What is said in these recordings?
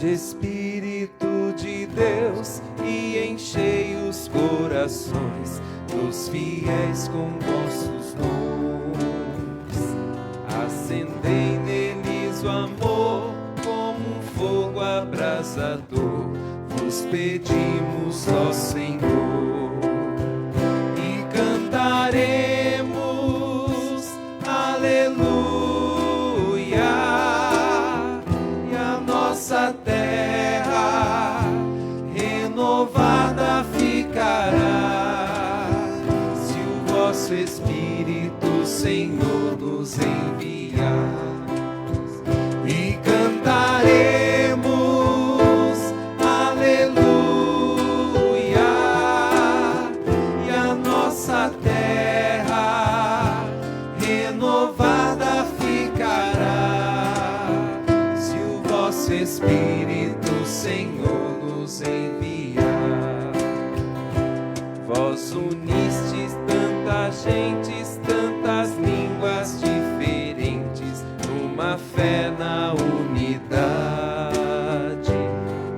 Espírito de Deus, e enchei os corações dos fiéis com vossos dons. Acendei neles o amor como um fogo abrasador. Vos pedimos, ó Senhor, e cantaremos aleluia, e a nossa terra renovada ficará, se o vosso Espírito, Senhor, nos enviar. E cantaremos aleluia, e a nossa terra renovada ficará, se o vosso Espírito, Senhor, nos enviar. Vós unistes tantas gentes, tantas línguas diferentes, numa fé na unidade,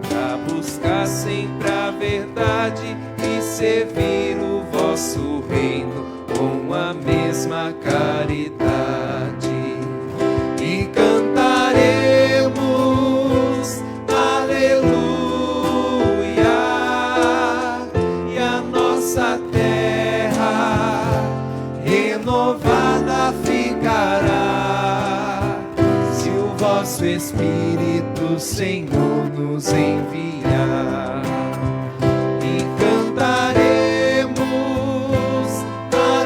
pra buscar sempre a verdade e servir o vosso reino com a mesma caridade. E cantaremos aleluia, e a nossa terra renovada ficará, se o vosso Espírito, Senhor, nos enviar. E cantaremos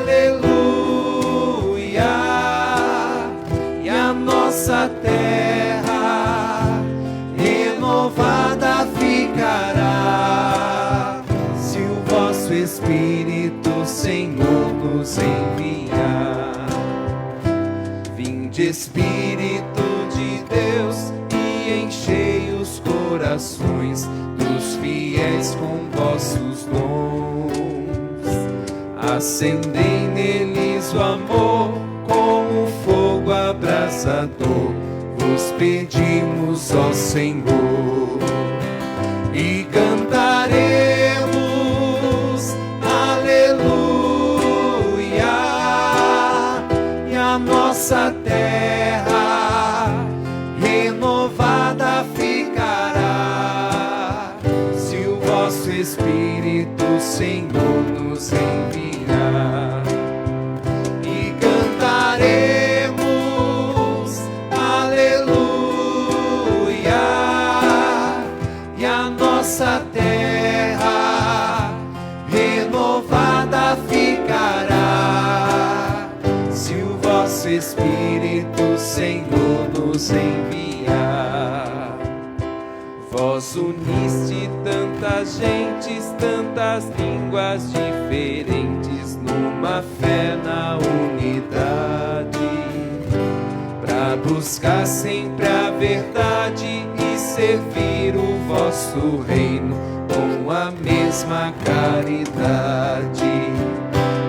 aleluia, e a nossa terra renovada ficará, se o vosso Espírito, Senhor, nos enviar. Vinde, Espírito de Deus, e enchei os corações dos fiéis com vossos dons. Acendei neles o amor como fogo abrasador. Vos pedimos, ó Senhor, e cantaremos aleluia, e a nossa terra renovada ficará, se o vosso Espírito, Senhor, nos enviar. E cantaremos aleluia, e a nossa terra renovada ficará, se o vosso Espírito, Senhor, nos enviar. Vós uniste tantas gentes, tantas línguas diferentes, numa fé na unidade, pra buscar sempre a verdade e servir o vosso reino com a mesma caridade.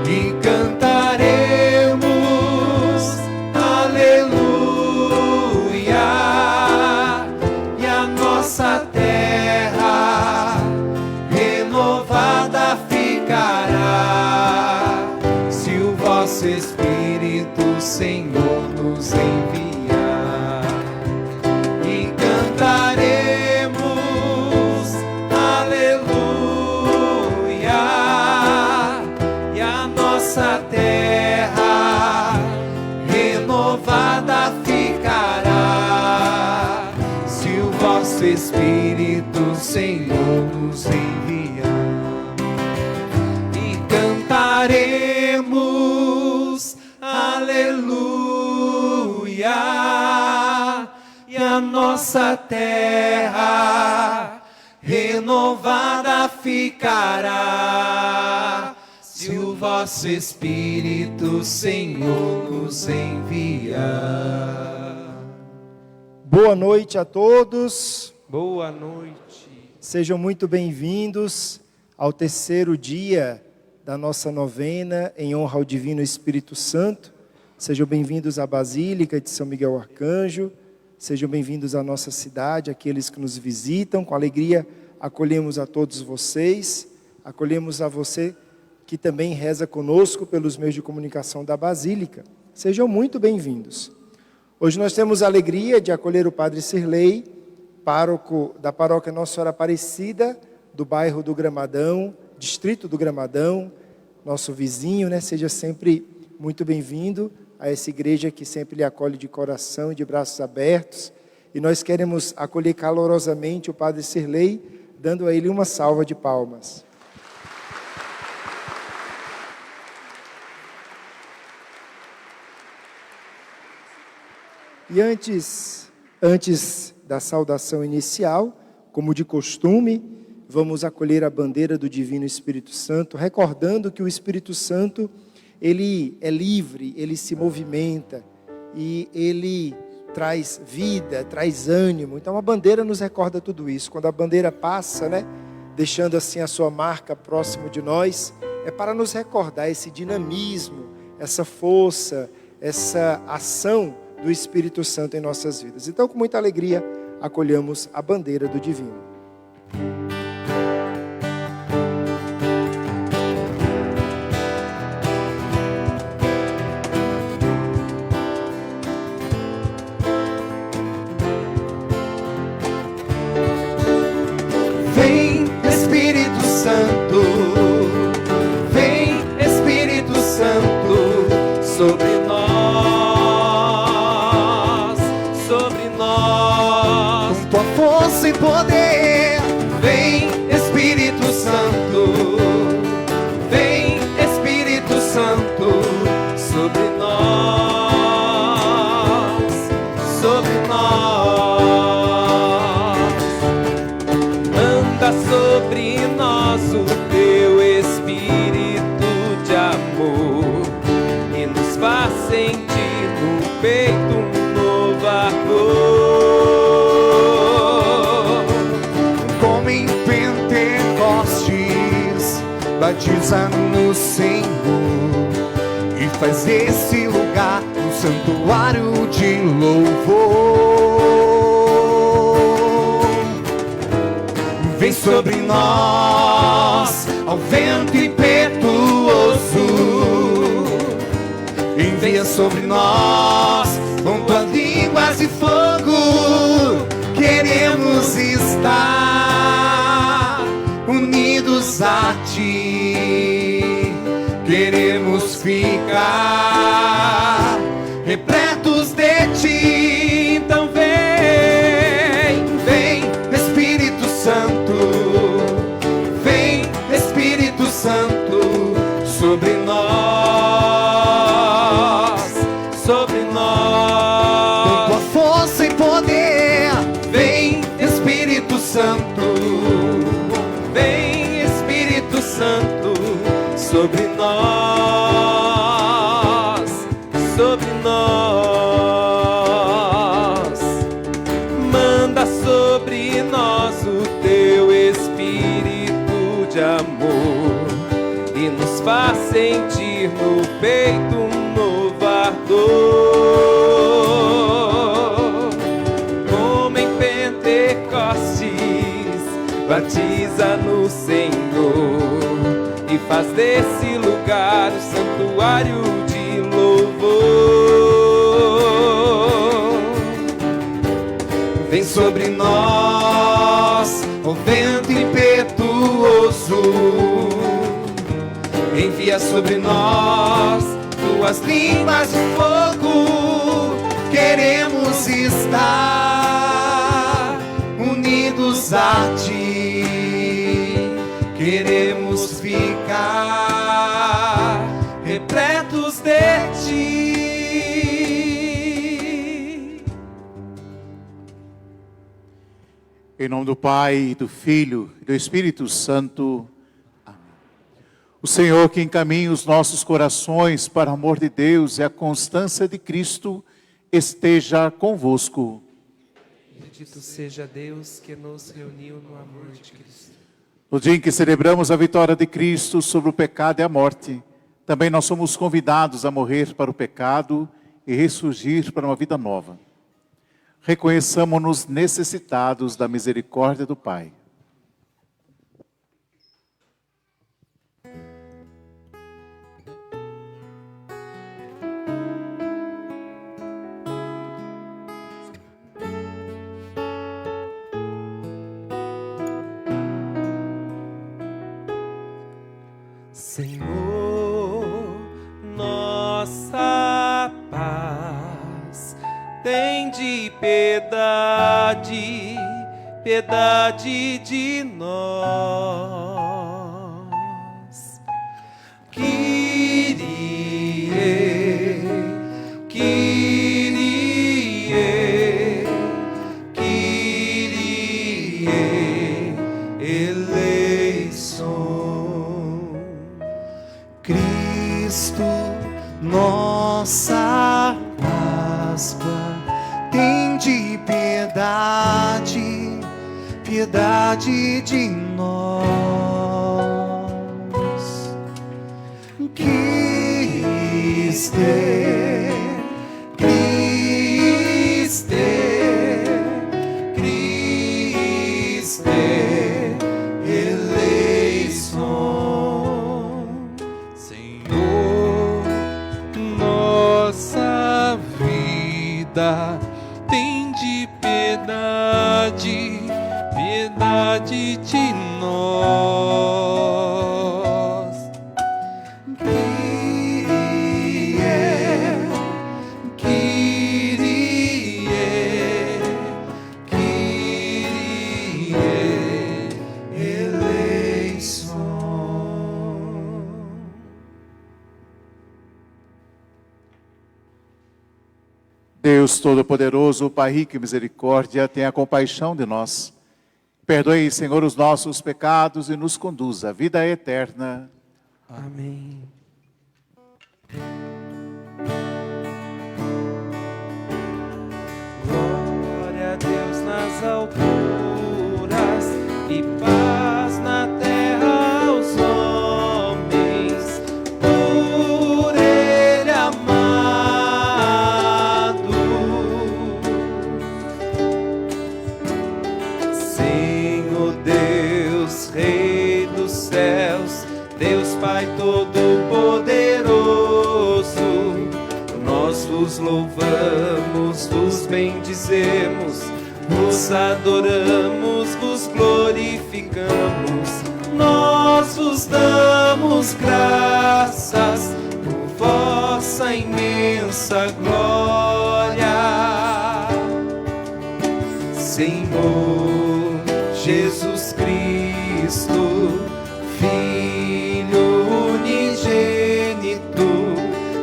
E cantaremos aleluia, e a nossa terra renovada ficará, se o vosso Espírito, Senhor, nos enviar. E cantaremos aleluia, e a nossa terra renovada ficará, se o vosso Espírito, Senhor, nos enviar. E cantaremos aleluia, e a nossa terra renovada ficará, se o vosso Espírito, Senhor, nos enviar. Boa noite a todos. Boa noite. Sejam muito bem-vindos ao terceiro dia da nossa novena em honra ao Divino Espírito Santo. Sejam bem-vindos à Basílica de São Miguel Arcanjo. Sejam bem-vindos à nossa cidade, aqueles que nos visitam. Com alegria, acolhemos a todos vocês. Acolhemos a você que também reza conosco pelos meios de comunicação da Basílica. Sejam muito bem-vindos. Hoje nós temos a alegria de acolher o Padre Sirlei, pároco da paróquia Nossa Senhora Aparecida, do bairro do Gramadão, distrito do Gramadão, nosso vizinho, né? Seja sempre muito bem-vindo a essa igreja que sempre lhe acolhe de coração e de braços abertos. E nós queremos acolher calorosamente o Padre Sirlei, dando a ele uma salva de palmas. E antes da saudação inicial, como de costume, vamos acolher a bandeira do Divino Espírito Santo, recordando que o Espírito Santo, ele é livre, ele se movimenta e ele traz vida, traz ânimo. Então a bandeira nos recorda tudo isso. Quando a bandeira passa, né, deixando assim a sua marca próximo de nós, é para nos recordar esse dinamismo, essa força, essa ação do Espírito Santo em nossas vidas. Então, com muita alegria, acolhamos a bandeira do Divino. Vem, Espírito Santo, vem, Espírito Santo, sobre nós, com tua força e poder. Vem, Espírito Santo, vem, Espírito Santo, sobre nós, sobre nós. Manda sobre nós o teu Espírito de amor e nos faz sentir no peito um novo ardor. Como em Pentecostes, batiza-nos, Senhor, e faz desse lugar um santuário de louvor. Vem sobre nós, ao vento impetuoso, envia sobre nós com tuas línguas de fogo. Queremos estar unidos a ti, queremos ficar repletos de ti. Então vem, vem, Espírito Santo, vem, Espírito Santo, sobre nós, sobre nós, com tua força e poder. Vem, Espírito Santo, vem, Espírito Santo, sobre nós, sobre nós. Manda sobre nós o teu Espírito de amor e nos faz sentir no peito um novo ardor. Como em Pentecostes, batiza-nos, Senhor, e faz desse lugar um santuário de louvor. Vem sobre nós, o vento impetuoso, envia sobre nós tuas línguas de fogo. Queremos estar unidos a ti, queremos ficar repletos de ti. Em nome do Pai, do Filho e do Espírito Santo. Amém. O Senhor que encaminha os nossos corações para o amor de Deus e a constância de Cristo esteja convosco. Bendito seja Deus que nos reuniu no amor de Cristo. No dia em que celebramos a vitória de Cristo sobre o pecado e a morte, também nós somos convidados a morrer para o pecado e ressurgir para uma vida nova. reconheçamo-nos necessitados da misericórdia do Pai. Senhor, nossa paz, tende piedade, piedade de nós. Kyrie, Kyrie, Kyrie eleison. Cristo, nossa Páscoa, tende piedade, piedade de nós. Cristo, Cristo, Cristo, eleição. Senhor, nossa vida, tende piedade, piedade de nós. Kyrie, Kyrie, Kyrie eleison. Deus Todo-Poderoso, Pai rico em misericórdia, tenha compaixão de nós. Perdoe, Senhor, os nossos pecados e nos conduza à vida eterna. Amém. Glória a Deus nas alturas e paz na terra aos homens, por Ele amado. Senhor Deus, Rei dos céus, Deus Pai Todo-Poderoso, nós vos louvamos, vos bendizemos, vos adoramos, vos glorificamos, nós vos damos graças por vossa imensa glória. Senhor Jesus Cristo, Filho unigênito,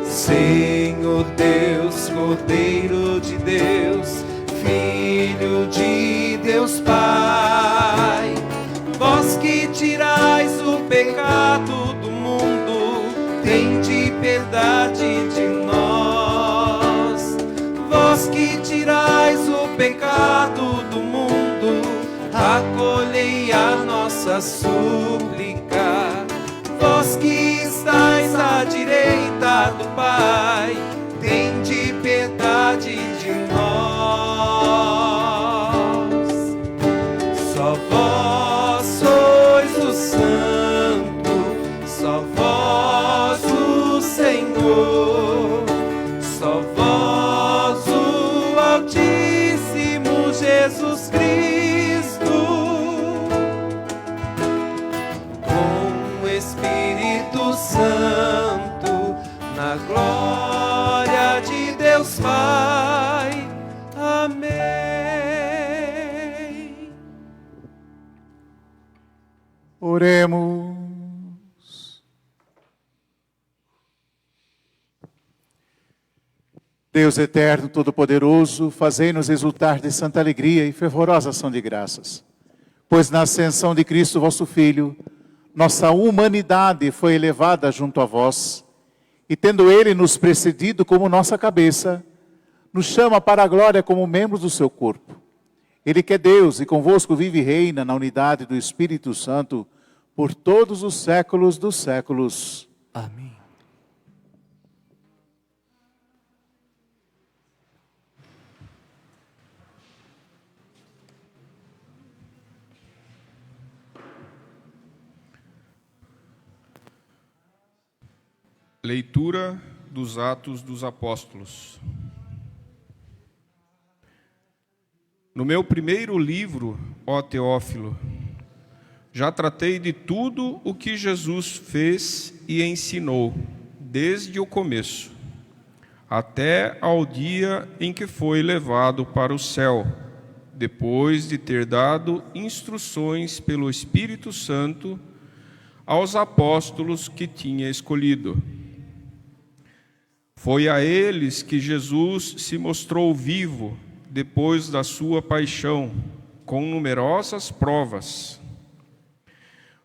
Senhor Deus, Cordeiro de Deus, Filho de Deus Pai, vós que tirais o pecado do mundo, tende piedade de nós. Vós que tirais o pecado do mundo, acolhei a nossa súplica. Vós que estáis à direita do Pai, tende piedade de nós. Só vós sois o Santo, só vós o Senhor, só vós o Altíssimo Jesus Cristo, com o Espírito Santo, na glória de Deus Pai. Amém. Oremos. Deus eterno, todo-poderoso, fazei-nos exultar de santa alegria e fervorosa ação de graças. Pois na ascensão de Cristo, vosso Filho, nossa humanidade foi elevada junto a vós, e tendo Ele nos precedido como nossa cabeça, nos chama para a glória como membros do seu corpo. Ele que é Deus e convosco vive e reina na unidade do Espírito Santo, por todos os séculos dos séculos. Amém. Leitura dos Atos dos Apóstolos. No meu primeiro livro, ó Teófilo, já tratei de tudo o que Jesus fez e ensinou, desde o começo, até ao dia em que foi levado para o céu, depois de ter dado instruções pelo Espírito Santo aos apóstolos que tinha escolhido. Foi a eles que Jesus se mostrou vivo depois da sua paixão, com numerosas provas.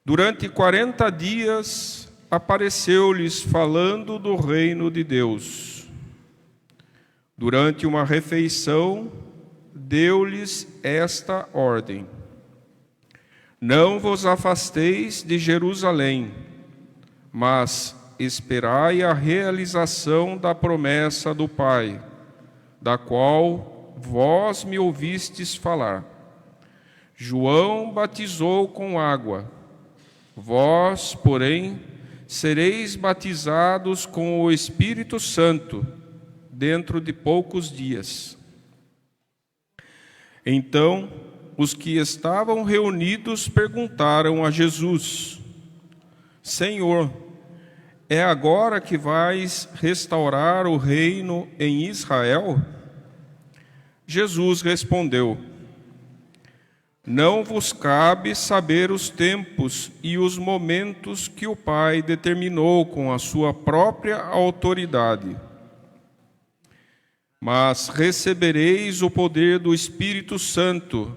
Durante 40 dias apareceu-lhes falando do reino de Deus. Durante uma refeição, deu-lhes esta ordem: não vos afasteis de Jerusalém, mas esperai a realização da promessa do Pai, da qual vós me ouvistes falar. João batizou com água, vós, porém, sereis batizados com o Espírito Santo dentro de poucos dias. Então, os que estavam reunidos perguntaram a Jesus: Senhor, é agora que vais restaurar o reino em Israel? Jesus respondeu: não vos cabe saber os tempos e os momentos que o Pai determinou com a sua própria autoridade. Mas recebereis o poder do Espírito Santo,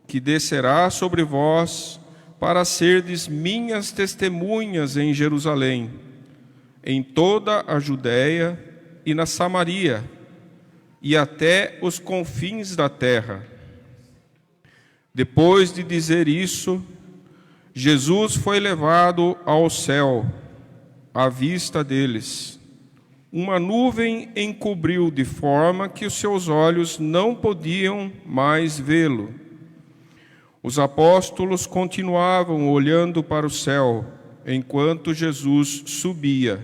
que descerá sobre vós, para serdes minhas testemunhas em Jerusalém, em toda a Judéia e na Samaria, e até os confins da terra. Depois de dizer isso, Jesus foi levado ao céu, à vista deles. Uma nuvem encobriu de forma que os seus olhos não podiam mais vê-lo. Os apóstolos continuavam olhando para o céu, enquanto Jesus subia.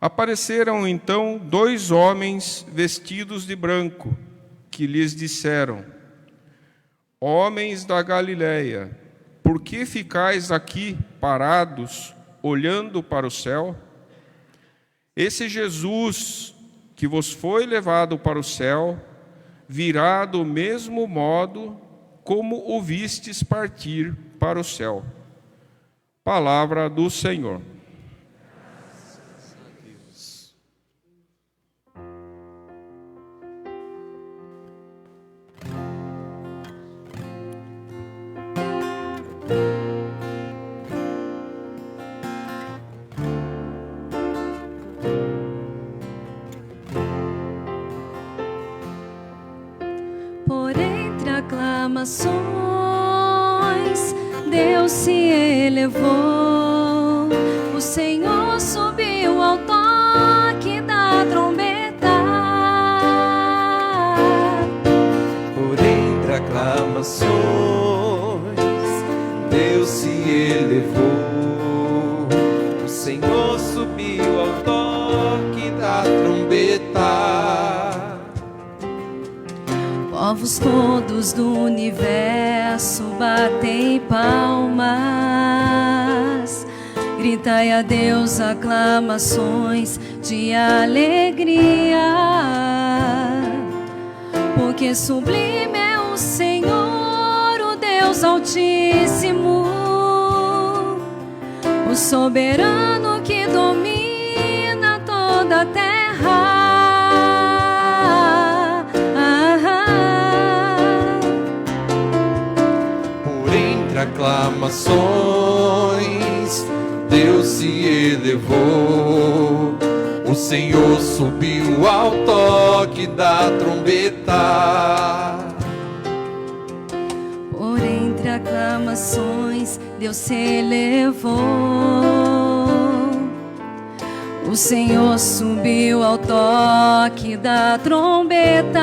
Apareceram então 2 homens vestidos de branco, que lhes disseram: homens da Galileia, por que ficais aqui parados, olhando para o céu? Esse Jesus que vos foi levado para o céu, virá do mesmo modo como o vistes partir para o céu. Palavra do Senhor. Por entre aclamações, Deus se elevou, o Senhor subiu ao toque da trombeta. Por entre aclamações, Deus se elevou, o Senhor subiu ao toque da trombeta. Povos todos do universo batem palmas, gritai a Deus aclamações de alegria, porque sublime é o Senhor, o Deus Altíssimo, o soberano que domina toda a terra. Aclamações, Deus se elevou, o Senhor subiu ao toque da trombeta. Por entre aclamações, Deus se elevou, o Senhor subiu ao toque da trombeta.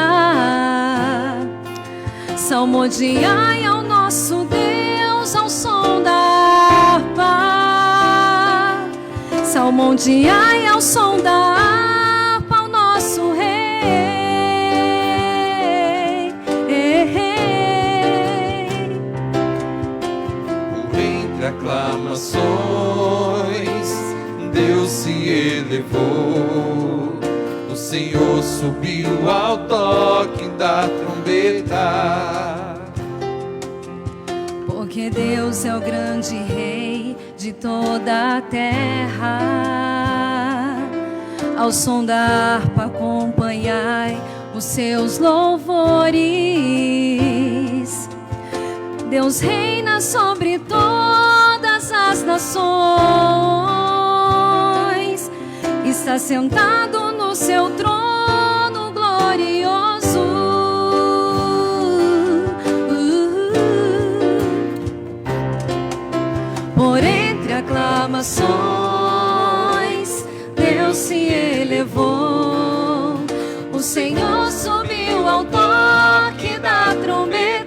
Salmodiai ao nosso Deus ao som da harpa, Romondiai ao som da harpa o nosso rei. Por entre aclamações, Deus se elevou. O Senhor subiu ao toque da trombeta. Porque Deus é o grande rei de toda a terra. Ao som da harpa acompanhai os seus louvores. Deus reina sobre todas as nações. Está sentado no seu trono glorioso. Por entre aclamações, Deus se elevou. O Senhor subiu ao toque da trombeta.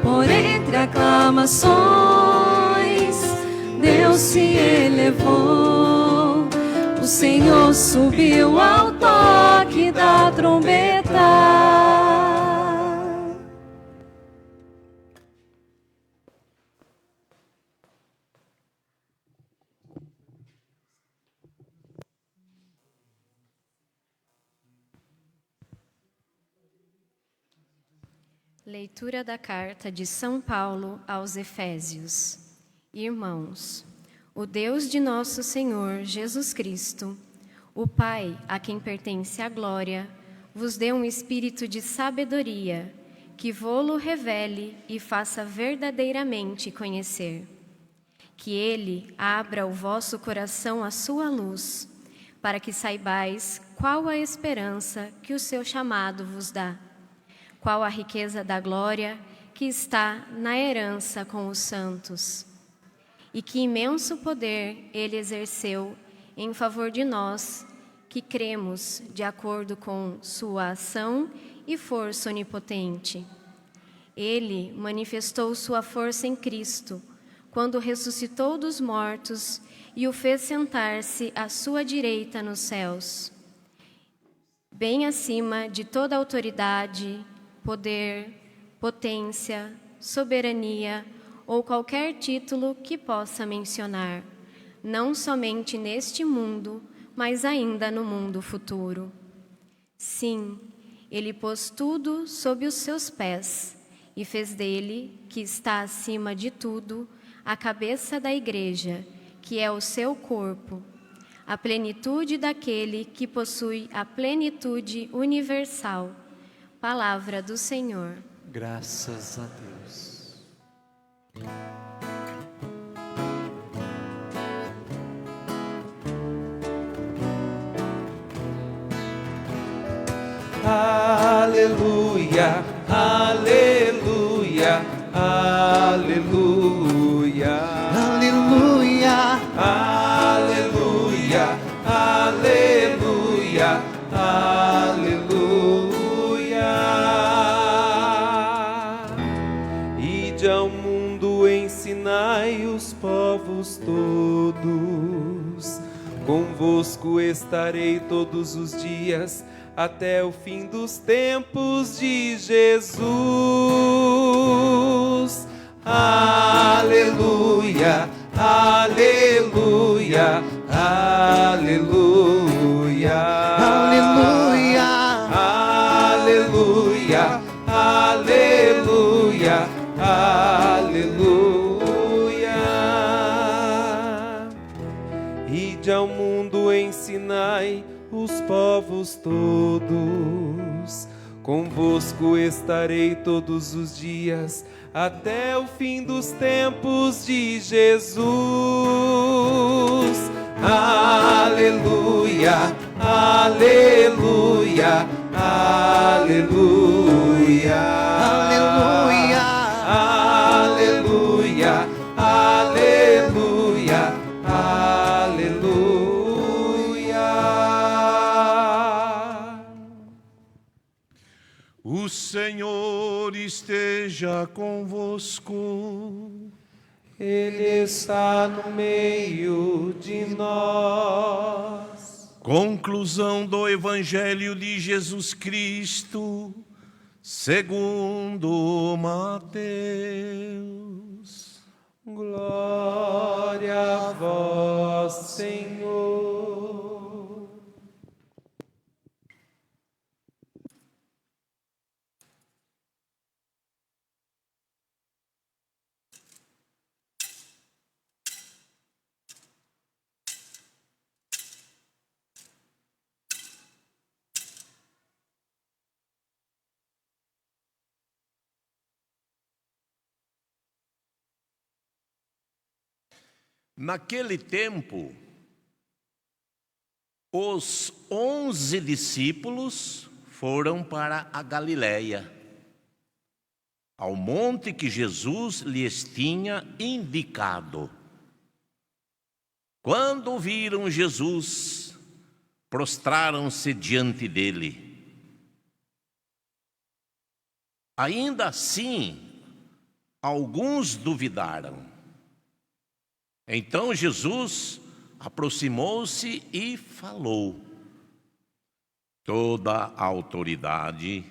Por entre aclamações, Deus se elevou. O Senhor subiu ao toque da trombeta. Leitura da carta de São Paulo aos Efésios. Irmãos, o Deus de nosso Senhor Jesus Cristo, o Pai, a quem pertence a glória, vos dê um espírito de sabedoria, que vô-lo revele e faça verdadeiramente conhecer. Que Ele abra o vosso coração à sua luz, para que saibais qual a esperança que o seu chamado vos dá, qual a riqueza da glória que está na herança com os santos, e que imenso poder Ele exerceu em favor de nós, que cremos de acordo com sua ação e força onipotente. Ele manifestou sua força em Cristo, quando ressuscitou dos mortos e o fez sentar-se à sua direita nos céus, bem acima de toda autoridade, poder, potência, soberania ou qualquer título que possa mencionar, não somente neste mundo, mas ainda no mundo futuro. Sim, Ele pôs tudo sob os seus pés e fez dele, que está acima de tudo, a cabeça da Igreja, que é o seu corpo, a plenitude daquele que possui a plenitude universal. Palavra do Senhor. Graças a Deus. Aleluia, aleluia, aleluia, Aleluia, aleluia, aleluia, aleluia. Ide ao mundo, ensinai os povos todos. Convosco estarei todos os dias, até o fim dos tempos de Jesus. Aleluia, aleluia, aleluia, aleluia, aleluia, aleluia, aleluia. Ide ao mundo, ensinai os povos todos. Convosco estarei todos os dias, até o fim dos tempos de Jesus. Aleluia, aleluia, aleluia, aleluia, aleluia, aleluia, aleluia. Senhor esteja convosco. Ele está no meio de nós. Conclusão do Evangelho de Jesus Cristo, segundo Mateus. Glória a vós, Senhor. Naquele tempo, os 11 discípulos foram para a Galiléia, ao monte que Jesus lhes tinha indicado. Quando viram Jesus, prostraram-se diante dele. Ainda assim, alguns duvidaram. Então Jesus aproximou-se e falou: toda a autoridade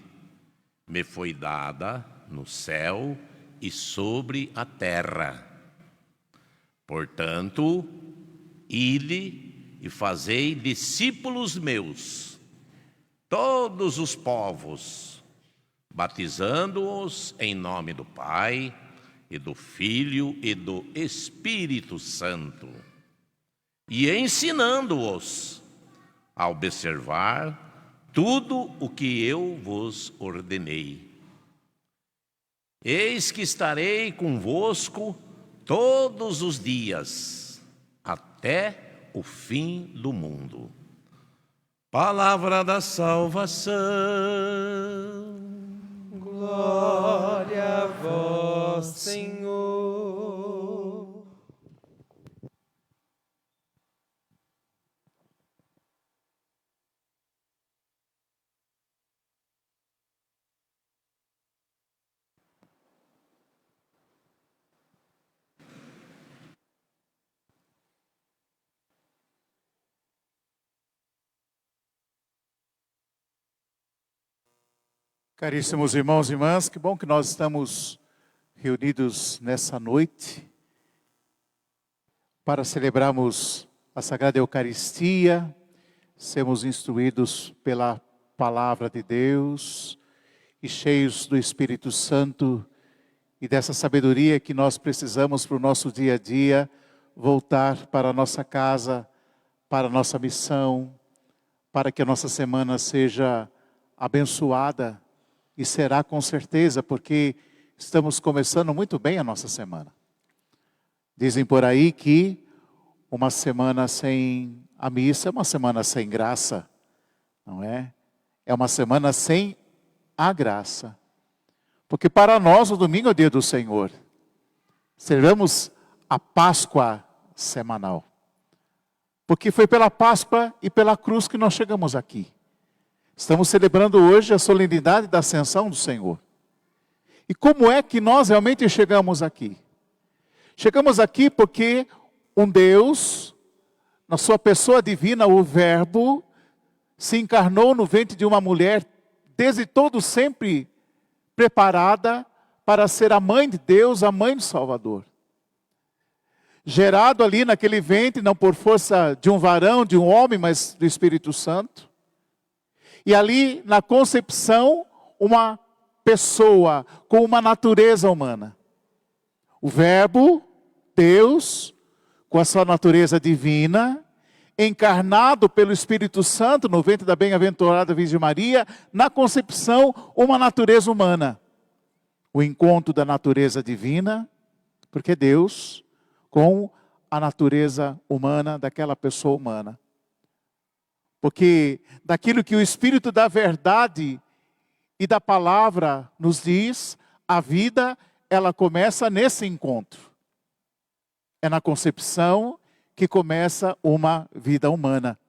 me foi dada no céu e sobre a terra. Portanto, ide e fazei discípulos meus, todos os povos, batizando-os em nome do Pai, e do Filho e do Espírito Santo, e ensinando-os a observar tudo o que eu vos ordenei. Eis que estarei convosco todos os dias, até o fim do mundo. Palavra da salvação. Glória a vós, Senhor. Caríssimos irmãos e irmãs, que bom que nós estamos reunidos nessa noite para celebrarmos a Sagrada Eucaristia, sermos instruídos pela Palavra de Deus e cheios do Espírito Santo e dessa sabedoria que nós precisamos para o nosso dia a dia, voltar para a nossa casa, para a nossa missão, para que a nossa semana seja abençoada. E será com certeza, porque estamos começando muito bem a nossa semana. Dizem por aí que uma semana sem a missa é uma semana sem graça, não é? É uma semana sem a graça. Porque para nós o domingo é o dia do Senhor. Celebramos a Páscoa semanal. Porque foi pela Páscoa e pela cruz que nós chegamos aqui. Estamos celebrando hoje a solenidade da ascensão do Senhor. E como é que nós realmente chegamos aqui? Chegamos aqui porque um Deus, na sua pessoa divina, o Verbo, se encarnou no ventre de uma mulher, desde todo sempre preparada para ser a mãe de Deus, a mãe do Salvador. Gerado ali naquele ventre, não por força de um varão, de um homem, mas do Espírito Santo. E ali, na concepção, uma pessoa com uma natureza humana. O Verbo, Deus, com a sua natureza divina, encarnado pelo Espírito Santo no ventre da bem-aventurada Virgem Maria, na concepção, uma natureza humana. O encontro da natureza divina, porque Deus, com a natureza humana daquela pessoa humana. Porque daquilo que o Espírito da verdade e da palavra nos diz, a vida, ela começa nesse encontro. É na concepção que começa uma vida humana.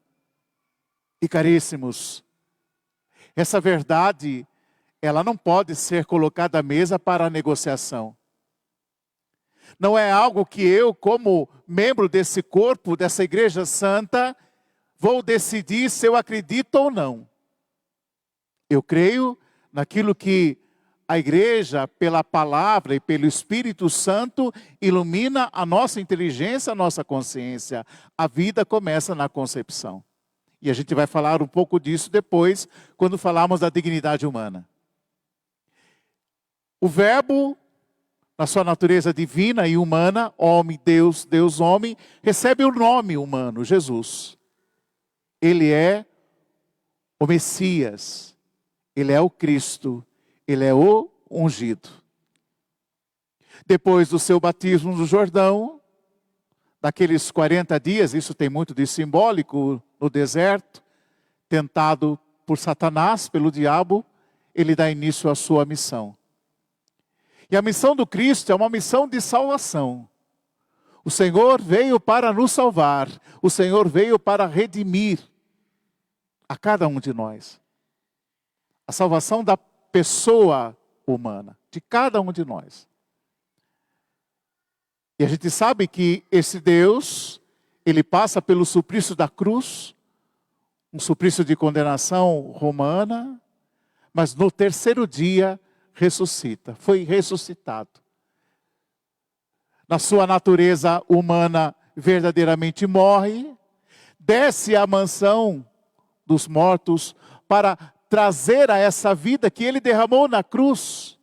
E caríssimos, essa verdade, ela não pode ser colocada à mesa para a negociação. Não é algo que eu, como membro desse corpo, dessa igreja santa, vou decidir se eu acredito ou não. Eu creio naquilo que a igreja, pela palavra e pelo Espírito Santo, ilumina a nossa inteligência, a nossa consciência. A vida começa na concepção. E a gente vai falar um pouco disso depois, quando falarmos da dignidade humana. O Verbo, na sua natureza divina e humana, homem, Deus, Deus, homem, recebe o nome humano, Jesus. Ele é o Messias, ele é o Cristo, ele é o ungido. Depois do seu batismo no Jordão, daqueles 40 dias, isso tem muito de simbólico, no deserto, tentado por Satanás, pelo diabo, ele dá início à sua missão. E a missão do Cristo é uma missão de salvação. O Senhor veio para nos salvar, o Senhor veio para redimir a cada um de nós. A salvação da pessoa humana, de cada um de nós. E a gente sabe que esse Deus, ele passa pelo suplício da cruz, um suplício de condenação romana, mas no terceiro dia ressuscita, foi ressuscitado. Na sua natureza humana, verdadeiramente morre, desce à mansão dos mortos para trazer a essa vida que ele derramou na cruz.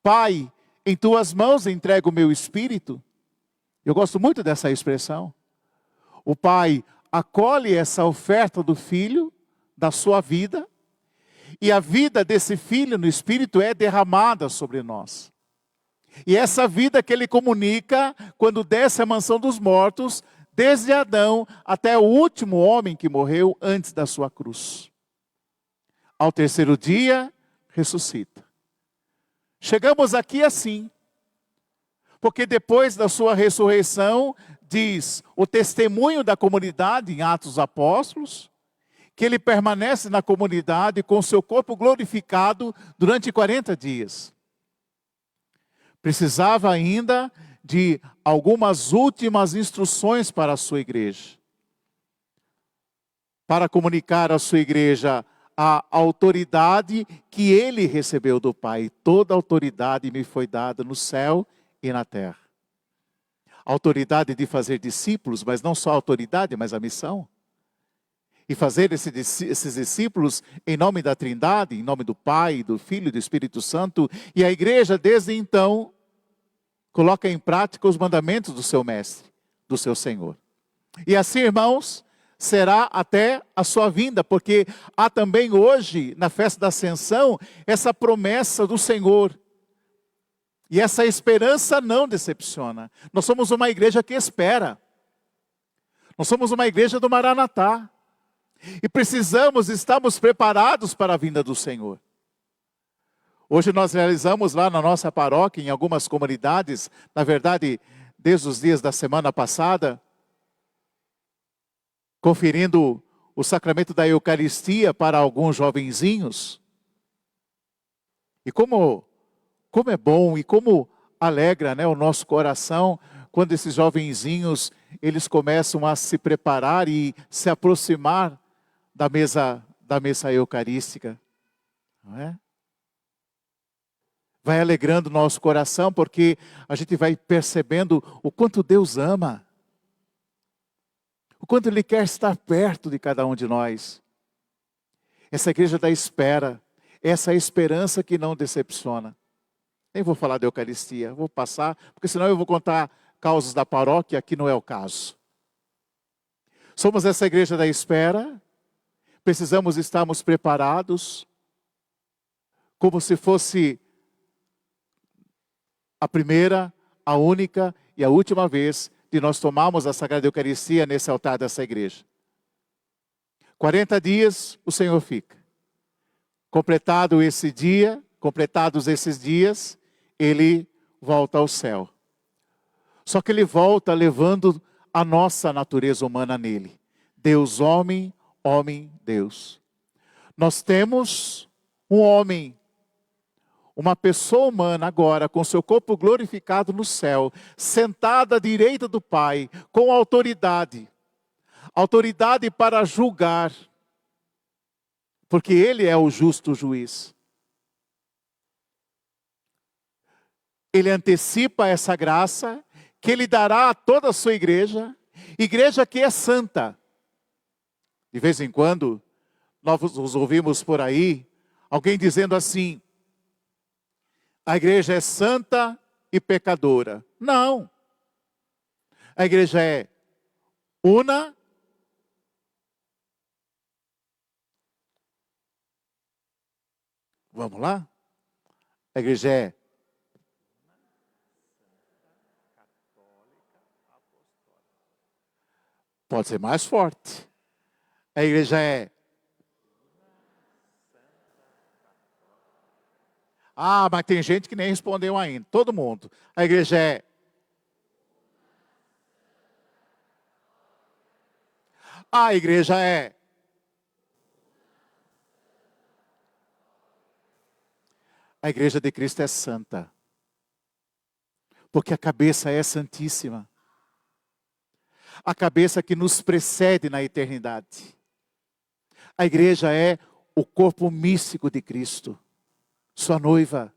Pai, em tuas mãos entrego o meu espírito. Eu gosto muito dessa expressão. O Pai acolhe essa oferta do Filho, da sua vida, e a vida desse Filho no Espírito é derramada sobre nós. E essa vida que ele comunica, quando desce à mansão dos mortos, desde Adão até o último homem que morreu antes da sua cruz. Ao terceiro dia, ressuscita. Chegamos aqui assim, porque depois da sua ressurreição, diz o testemunho da comunidade em Atos dos Apóstolos, que ele permanece na comunidade com seu corpo glorificado durante 40 dias. Precisava ainda de algumas últimas instruções para a sua igreja. Para comunicar à sua igreja a autoridade que ele recebeu do Pai. Toda autoridade me foi dada no céu e na terra. A autoridade de fazer discípulos, mas não só a autoridade, mas a missão. E fazer esses discípulos em nome da Trindade, em nome do Pai, do Filho e do Espírito Santo. E a igreja, desde então, coloca em prática os mandamentos do seu Mestre, do seu Senhor. E assim, irmãos, será até a sua vinda, porque há também hoje, na festa da Ascensão, essa promessa do Senhor. E essa esperança não decepciona. Nós somos uma igreja que espera. Nós somos uma igreja do Maranatá. E estamos preparados para a vinda do Senhor. Hoje nós realizamos lá na nossa paróquia, em algumas comunidades, na verdade, desde os dias da semana passada, conferindo o sacramento da Eucaristia para alguns jovenzinhos. E como é bom e como alegra, né, o nosso coração quando esses jovenzinhos eles começam a se preparar e se aproximar da mesa eucarística, não é? Vai alegrando o nosso coração porque a gente vai percebendo o quanto Deus ama, o quanto Ele quer estar perto de cada um de nós. Essa igreja da espera, essa esperança que não decepciona. Nem vou falar da Eucaristia, vou passar, porque senão eu vou contar causas da paróquia, que não é o caso. Somos essa igreja da espera, precisamos estarmos preparados, como se fosse a primeira, a única e a última vez de nós tomarmos a Sagrada Eucaristia nesse altar dessa igreja. 40 dias o Senhor fica. Completados esses dias, Ele volta ao céu. Só que Ele volta levando a nossa natureza humana nele. Deus homem, homem Deus. Nós temos um homem uma pessoa humana agora, com seu corpo glorificado no céu, sentada à direita do Pai, com autoridade. Autoridade para julgar, porque Ele é o justo juiz. Ele antecipa essa graça, que Ele dará a toda a sua igreja que é santa. De vez em quando, nós os ouvimos por aí, alguém dizendo assim, a igreja é santa e pecadora. Não. A igreja é una. Vamos lá? A igreja é pode ser mais forte. A igreja é mas tem gente que nem respondeu ainda. Todo mundo. A igreja é a igreja é a igreja de Cristo é santa. Porque a cabeça é santíssima. A cabeça que nos precede na eternidade. A igreja é o corpo místico de Cristo, sua noiva,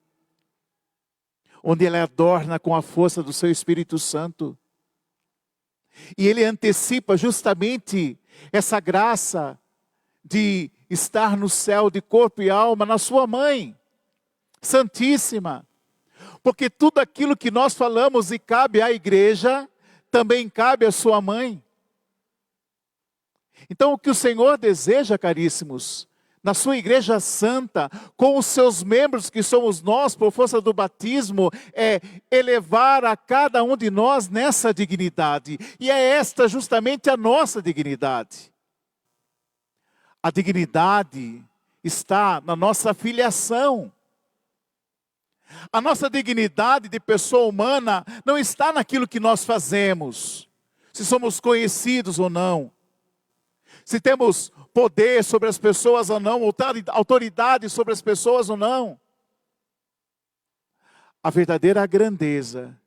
onde ela adorna com a força do seu Espírito Santo. E ele antecipa justamente essa graça de estar no céu de corpo e alma na sua mãe, santíssima. Porque tudo aquilo que nós falamos e cabe à igreja, também cabe à sua mãe. Então o que o Senhor deseja, caríssimos, na sua igreja santa, com os seus membros que somos nós, por força do batismo, é elevar a cada um de nós nessa dignidade. E é esta justamente a nossa dignidade. A dignidade está na nossa filiação. A nossa dignidade de pessoa humana não está naquilo que nós fazemos, se somos conhecidos ou não, se temos poder sobre as pessoas ou não, autoridade sobre as pessoas ou não. A verdadeira grandeza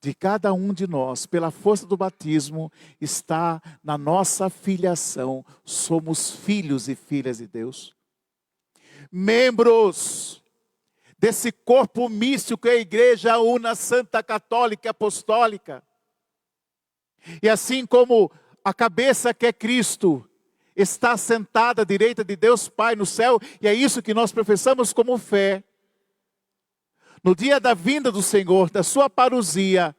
de cada um de nós, pela força do batismo, está na nossa filiação. Somos filhos e filhas de Deus. Membros desse corpo místico que é a igreja una, santa, católica e apostólica. E assim como a cabeça que é Cristo está sentada à direita de Deus Pai no céu, e é isso que nós professamos como fé. No dia da vinda do Senhor, da sua parousia,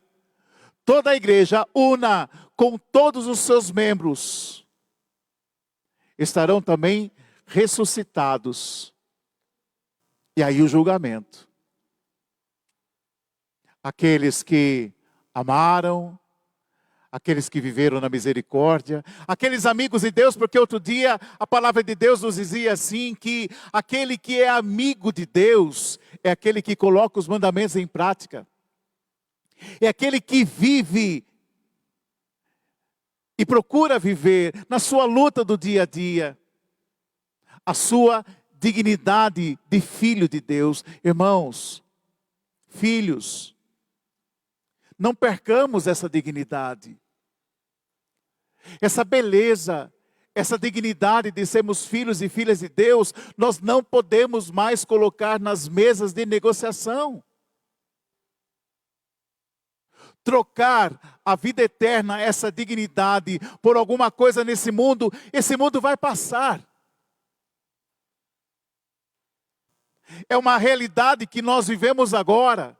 toda a igreja una com todos os seus membros estarão também ressuscitados. E aí o julgamento. Aqueles que amaram, aqueles que viveram na misericórdia, aqueles amigos de Deus, porque outro dia a palavra de Deus nos dizia assim, que aquele que é amigo de Deus é aquele que coloca os mandamentos em prática. É aquele que vive e procura viver na sua luta do dia a dia, a sua dignidade de filho de Deus. Irmãos, filhos, não percamos essa dignidade, essa beleza, essa dignidade de sermos filhos e filhas de Deus. Nós não podemos mais colocar nas mesas de negociação. Trocar a vida eterna, essa dignidade, por alguma coisa nesse mundo, esse mundo vai passar. É uma realidade que nós vivemos agora.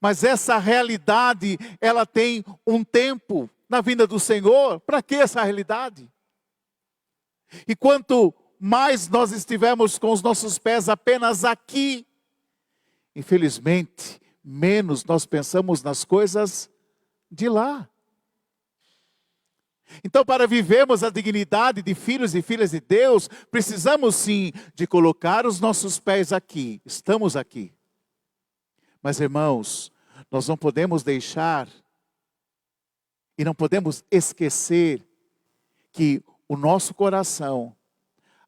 Mas essa realidade, ela tem um tempo na vinda do Senhor. Para que essa realidade? E quanto mais nós estivermos com os nossos pés apenas aqui, infelizmente, menos nós pensamos nas coisas de lá. Então, para vivermos a dignidade de filhos e filhas de Deus, precisamos sim de colocar os nossos pés aqui. Estamos aqui. Mas, irmãos, nós não podemos deixar e não podemos esquecer que o nosso coração,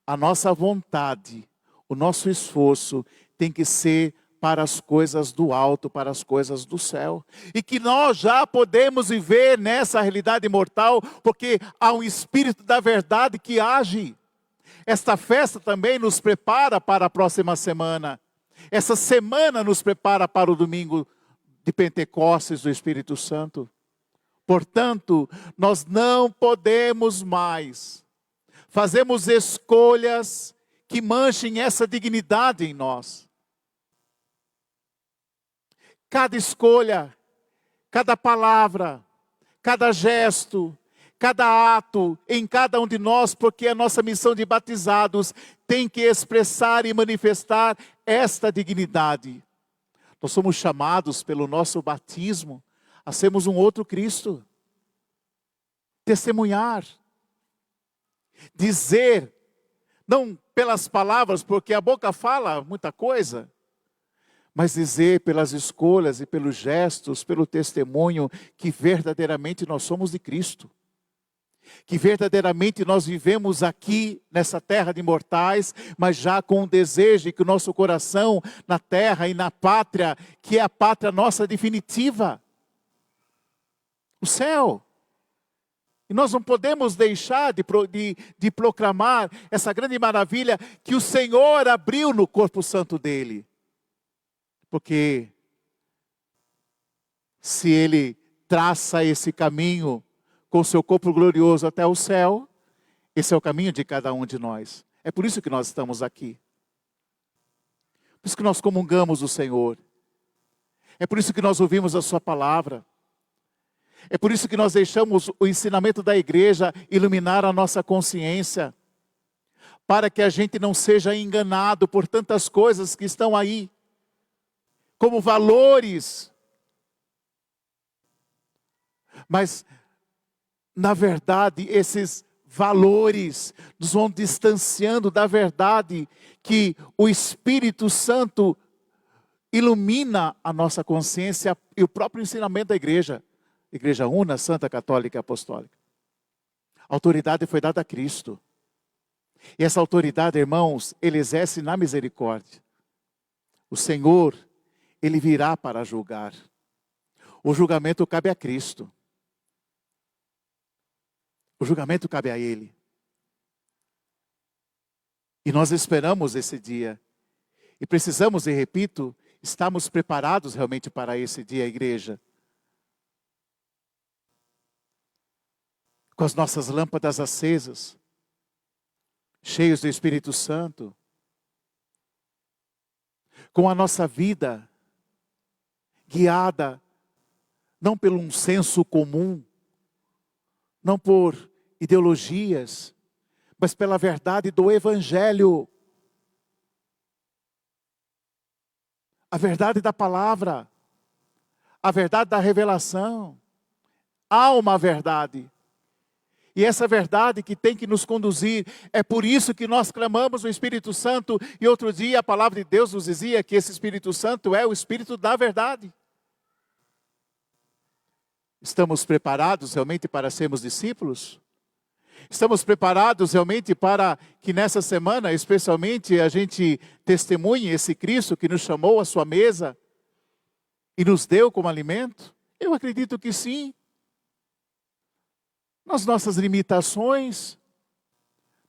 a nossa vontade, o nosso esforço tem que ser para as coisas do alto, para as coisas do céu. E que nós já podemos viver nessa realidade imortal, porque há um Espírito da verdade que age. Esta festa também nos prepara para a próxima semana. Essa semana nos prepara para o domingo de Pentecostes do Espírito Santo. Portanto, nós não podemos mais fazermos escolhas que manchem essa dignidade em nós. Cada escolha, cada palavra, cada gesto, cada ato em cada um de nós, porque a nossa missão de batizados tem que expressar e manifestar esta dignidade. Nós somos chamados pelo nosso batismo a sermos um outro Cristo. Testemunhar. Dizer, não pelas palavras, porque a boca fala muita coisa, mas dizer pelas escolhas e pelos gestos, pelo testemunho, que verdadeiramente nós somos de Cristo. Que verdadeiramente nós vivemos aqui nessa terra de mortais, mas já com o desejo que o nosso coração na terra e na pátria, que é a pátria nossa definitiva, o céu. E nós não podemos deixar de proclamar essa grande maravilha que o Senhor abriu no corpo santo dele. Porque se Ele traça esse caminho com o seu corpo glorioso até o céu, esse é o caminho de cada um de nós. É por isso que nós estamos aqui. Por isso que nós comungamos o Senhor. É por isso que nós ouvimos a sua palavra. É por isso que nós deixamos o ensinamento da igreja iluminar a nossa consciência, para que a gente não seja enganado por tantas coisas que estão aí, como valores. Mas, na verdade, esses valores nos vão distanciando da verdade que o Espírito Santo ilumina a nossa consciência e o próprio ensinamento da igreja. Igreja Una, Santa, Católica e Apostólica. A autoridade foi dada a Cristo. E essa autoridade, irmãos, Ele exerce na misericórdia. O Senhor, Ele virá para julgar. O julgamento cabe a Cristo. O julgamento cabe a Ele. E nós esperamos esse dia. E precisamos, e repito, estarmos preparados realmente para esse dia, igreja. Com as nossas lâmpadas acesas, cheios do Espírito Santo, com a nossa vida guiada, não por um senso comum, não por ideologias, mas pela verdade do Evangelho, a verdade da palavra, a verdade da revelação. Há uma verdade. E essa verdade que tem que nos conduzir, é por isso que nós clamamos o Espírito Santo. E outro dia a palavra de Deus nos dizia que esse Espírito Santo é o Espírito da verdade. Estamos preparados realmente para sermos discípulos? Estamos preparados realmente para que nessa semana, especialmente, a gente testemunhe esse Cristo que nos chamou à sua mesa e nos deu como alimento? Eu acredito que sim. Nas nossas limitações,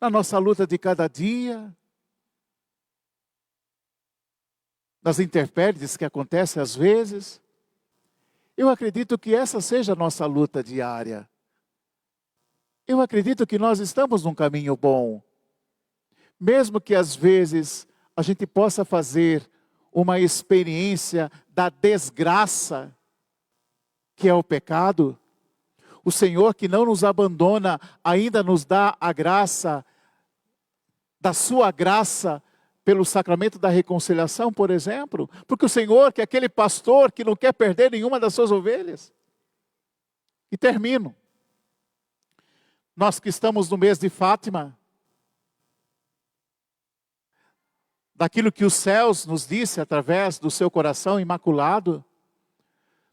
na nossa luta de cada dia, nas intempéries que acontecem às vezes, eu acredito que essa seja a nossa luta diária. Eu acredito que nós estamos num caminho bom, mesmo que às vezes a gente possa fazer uma experiência da desgraça que é o pecado. O Senhor que não nos abandona, ainda nos dá a graça, da sua graça, pelo sacramento da reconciliação, por exemplo. Porque o Senhor, que é aquele pastor que não quer perder nenhuma das suas ovelhas. E termino. Nós que estamos no mês de Fátima, daquilo que os céus nos disse através do seu coração imaculado,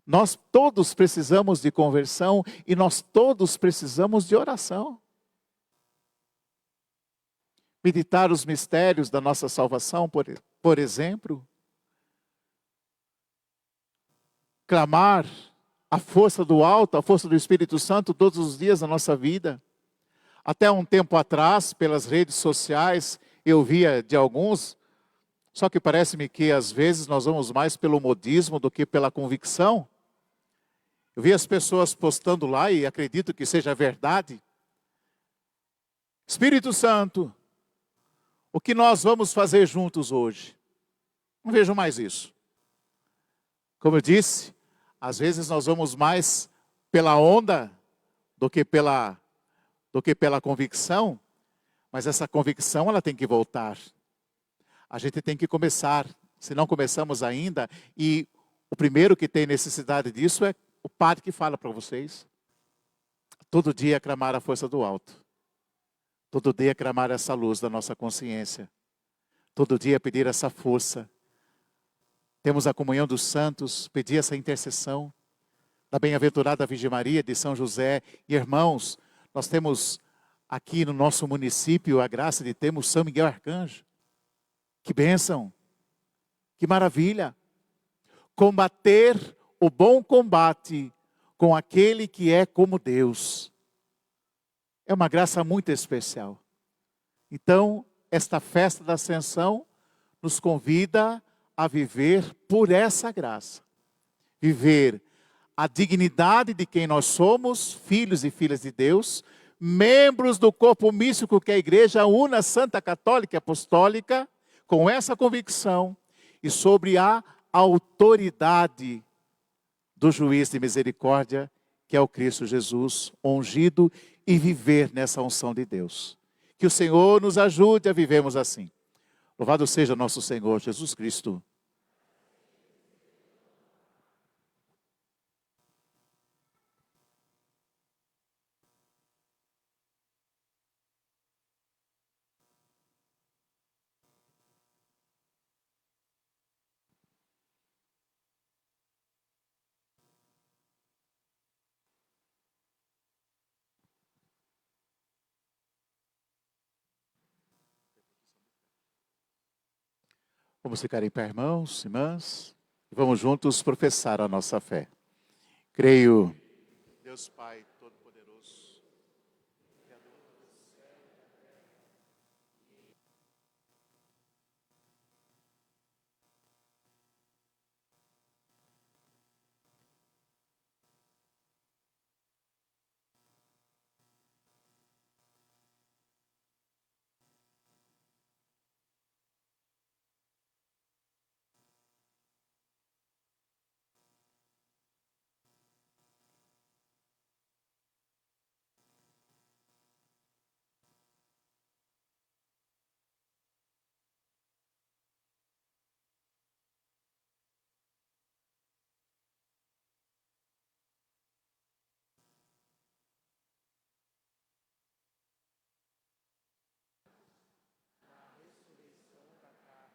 nós todos precisamos de conversão e nós todos precisamos de oração. Meditar os mistérios da nossa salvação, por por exemplo, clamar a força do alto, a força do Espírito Santo todos os dias da nossa vida. Até um tempo atrás, pelas redes sociais, eu via de alguns, só que parece-me que às vezes nós vamos mais pelo modismo do que pela convicção. Eu vi as pessoas postando lá e acredito que seja verdade. Espírito Santo, o que nós vamos fazer juntos hoje? Não vejo mais isso. Como eu disse, às vezes nós vamos mais pela onda do que pela convicção, mas essa convicção ela tem que voltar. A gente tem que começar, se não começamos ainda, e o primeiro que tem necessidade disso é o padre que fala para vocês. Todo dia clamar a força do alto. Todo dia clamar essa luz da nossa consciência. Todo dia pedir essa força. Temos a comunhão dos santos, pedir essa intercessão da bem-aventurada Virgem Maria, de São José. E irmãos, nós temos aqui no nosso município a graça de termos São Miguel Arcanjo. Que bênção, que maravilha. Combater o bom combate com aquele que é como Deus. É uma graça muito especial. Então, esta festa da Ascensão nos convida a viver por essa graça. Viver a dignidade de quem nós somos, filhos e filhas de Deus, membros do corpo místico que é a Igreja Una, Santa, Católica e Apostólica, com essa convicção e sobre a autoridade do juiz de misericórdia, que é o Cristo Jesus, ungido, e viver nessa unção de Deus. Que o Senhor nos ajude a vivermos assim. Louvado seja nosso Senhor Jesus Cristo. Vamos ficar em pé, irmãos, irmãs, e vamos juntos professar a nossa fé. Creio, Deus Pai Todo-Poderoso, Criador do céu e da terra,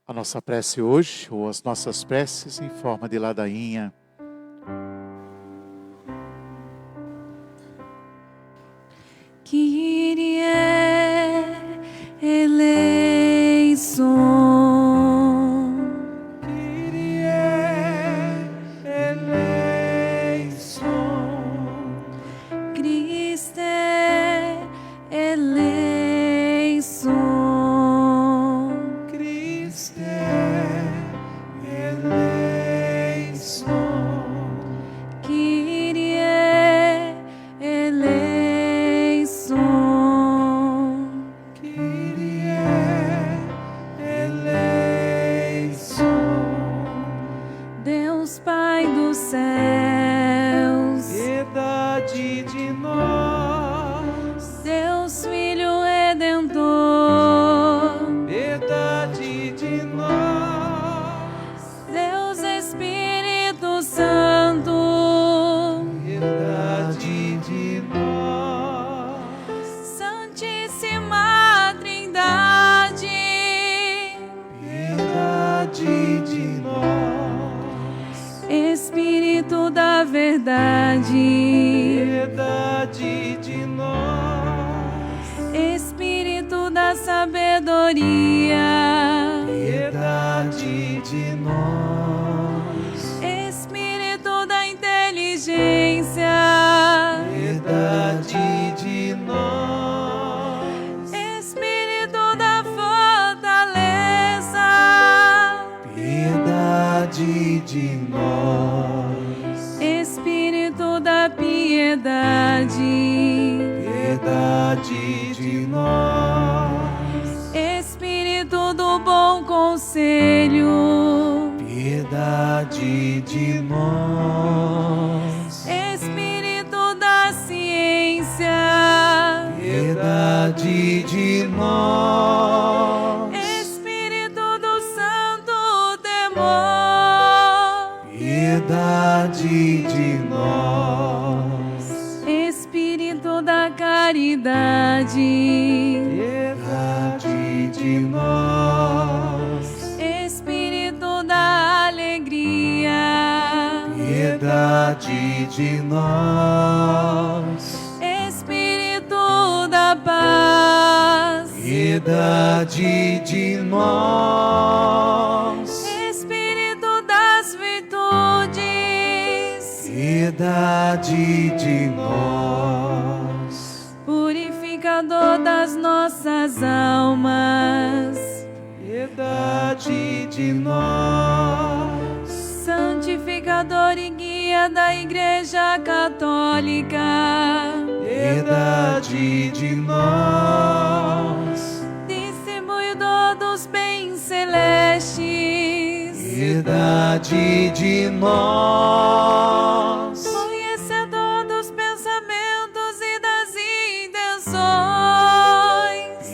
a nossa prece hoje, ou as nossas preces em forma de ladainha. Kyrie eleison. Kyrie eleison. Christe eleison. Christe eleison. Kyrie eleison. Kyrie eleison. Deus Pai dos céus, Piedade de nós. Deus Filho Redentor, Piedade de nós. Deus Espírito Santo, Piedade de nós. Santíssima Trindade, Piedade de nós. piedade. Piedade de nós. Espírito da sabedoria. Piedade de nós. Espírito da inteligência. Piedade de nós. Espírito da fortaleza. Piedade de nós. Espírito da piedade. Piedade de nós. Espírito do bom conselho. Piedade de nós. Espírito da ciência. Piedade de nós. Espírito do santo temor. Piedade de nós. Espírito da caridade. Piedade de nós. Espírito da alegria. Piedade de nós. Espírito da paz. Piedade de nós. Espírito das virtudes. Piedade de nós. Purificador das nossas almas. Piedade de nós. Santificador e guia da Igreja Católica. Piedade de nós. Distribuidor dos bens celestes. Piedade de nós. Conhecedor dos pensamentos e das intenções.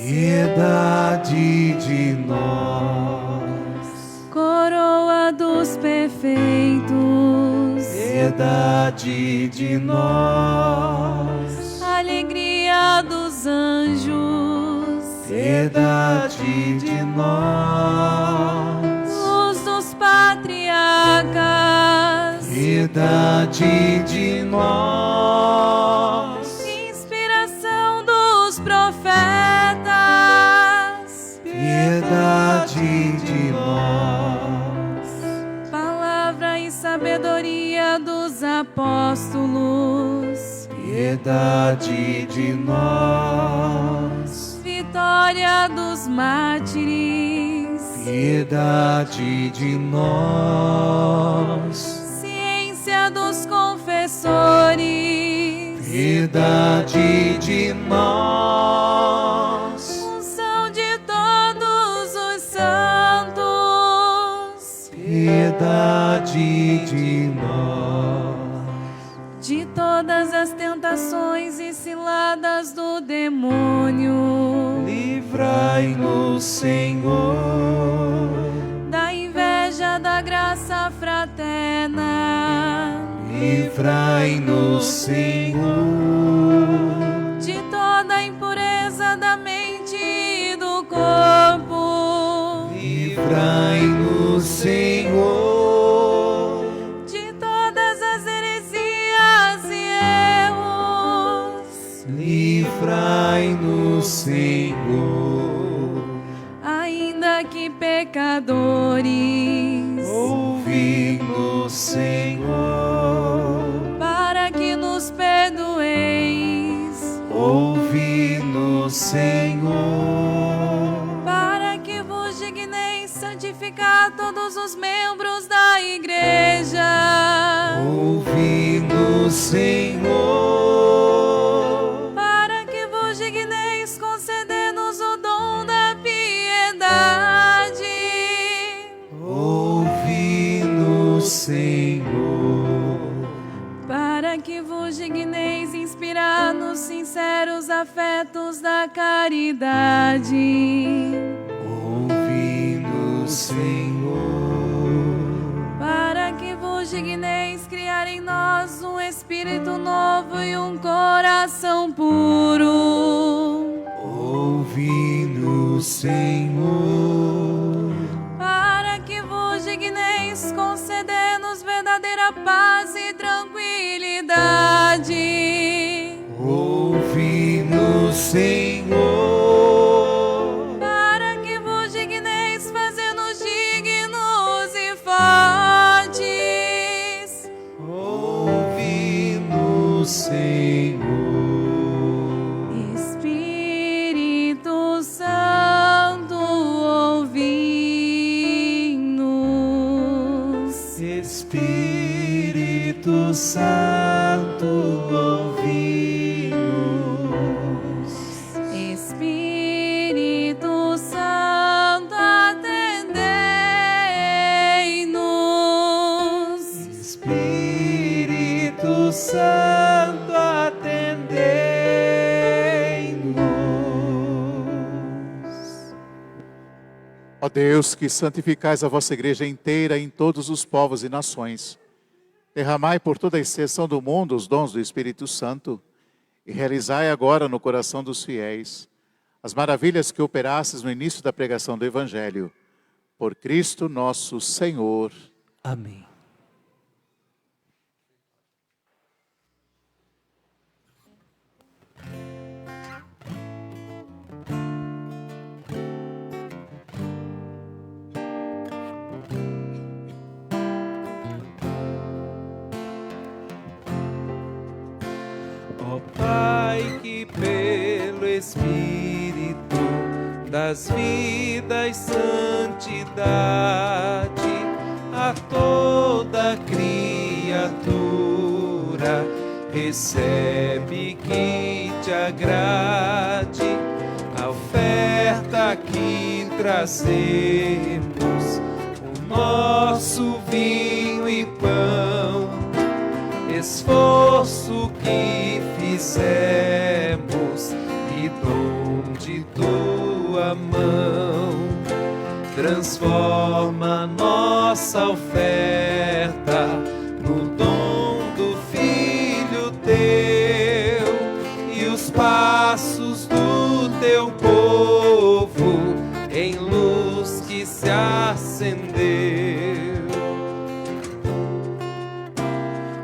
Piedade de nós. Coroa dos perfeitos. Piedade de nós. Alegria dos anjos. Piedade de nós. Luz dos patriarcas. Piedade de nós. Inspiração dos profetas. Piedade de nós. Palavra e sabedoria dos apóstolos. Piedade de nós. Vitória dos mártires. Piedade de nós. Ciência dos confessores. Piedade de nós. Unção de todos os santos. Piedade de nós. De todas as tentações e ciladas do demônio. Livrai-nos, Senhor. Da inveja, da graça fraterna. Livrai-nos, Senhor. De toda a impureza da mente e do corpo. Livrai-nos, Senhor. De todas as heresias e erros. Livrai-nos, Senhor. Ainda que pecadores. Ouvi-nos, Senhor. Para que nos perdoeis. Ouvi-nos, Senhor. Para que vos digneis santificar todos os membros da igreja. Ouvi-nos, Senhor. Para que vos digneis conceder-nos o dom da piedade. Ouvi-nos, Senhor. Para que vos digneis inspirar-nos sinceros afetos da caridade. Ouvi-nos, Senhor. Para que vos digneis criar em nós um espírito novo e um coração puro. Ouvi-nos, Senhor. Para que vos digneis conceder-nos verdadeira paz e tranquilidade. Ó Deus, que santificais a vossa igreja inteira em todos os povos e nações, derramai por toda a extensão do mundo os dons do Espírito Santo e realizai agora no coração dos fiéis as maravilhas que operastes no início da pregação do Evangelho. Por Cristo nosso Senhor. Amém. Ó Pai, que pelo Espírito das vidas santidade a toda criatura recebe que te agrade a oferta que trazemos, o nosso vinho e pão, esforço que fizemos e dom de tua mão, transforma nossa oferta no dom do Filho teu e os passos do teu povo em luz que se acendeu.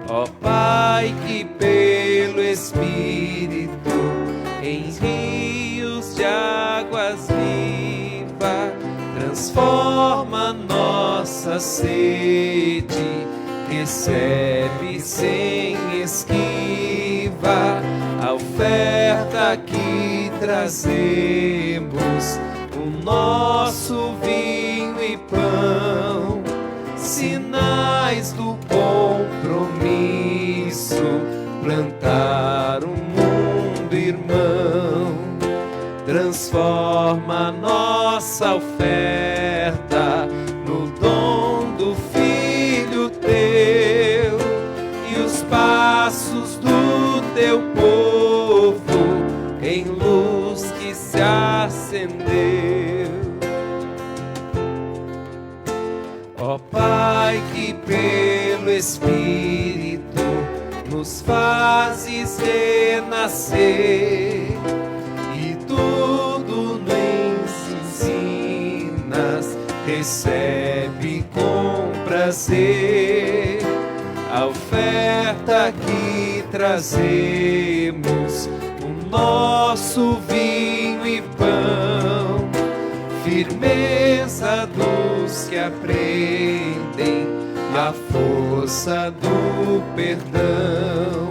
Ó Pai, que pelo Espírito em rios de águas vivas transforma nossa sede, recebe sem esquiva a oferta que trazemos, o nosso vinho e pão, sinais do compromisso, plantar um mundo irmão, transforma nossa oferta no dom do Filho teu e os passos do teu povo em luz que se acendeu. Ó Pai, que pelo Espírito nos fazes renascer e tudo nos ensinas, recebe com prazer a oferta que trazemos, o nosso vinho e pão, firmeza dos que aprendem a força do perdão,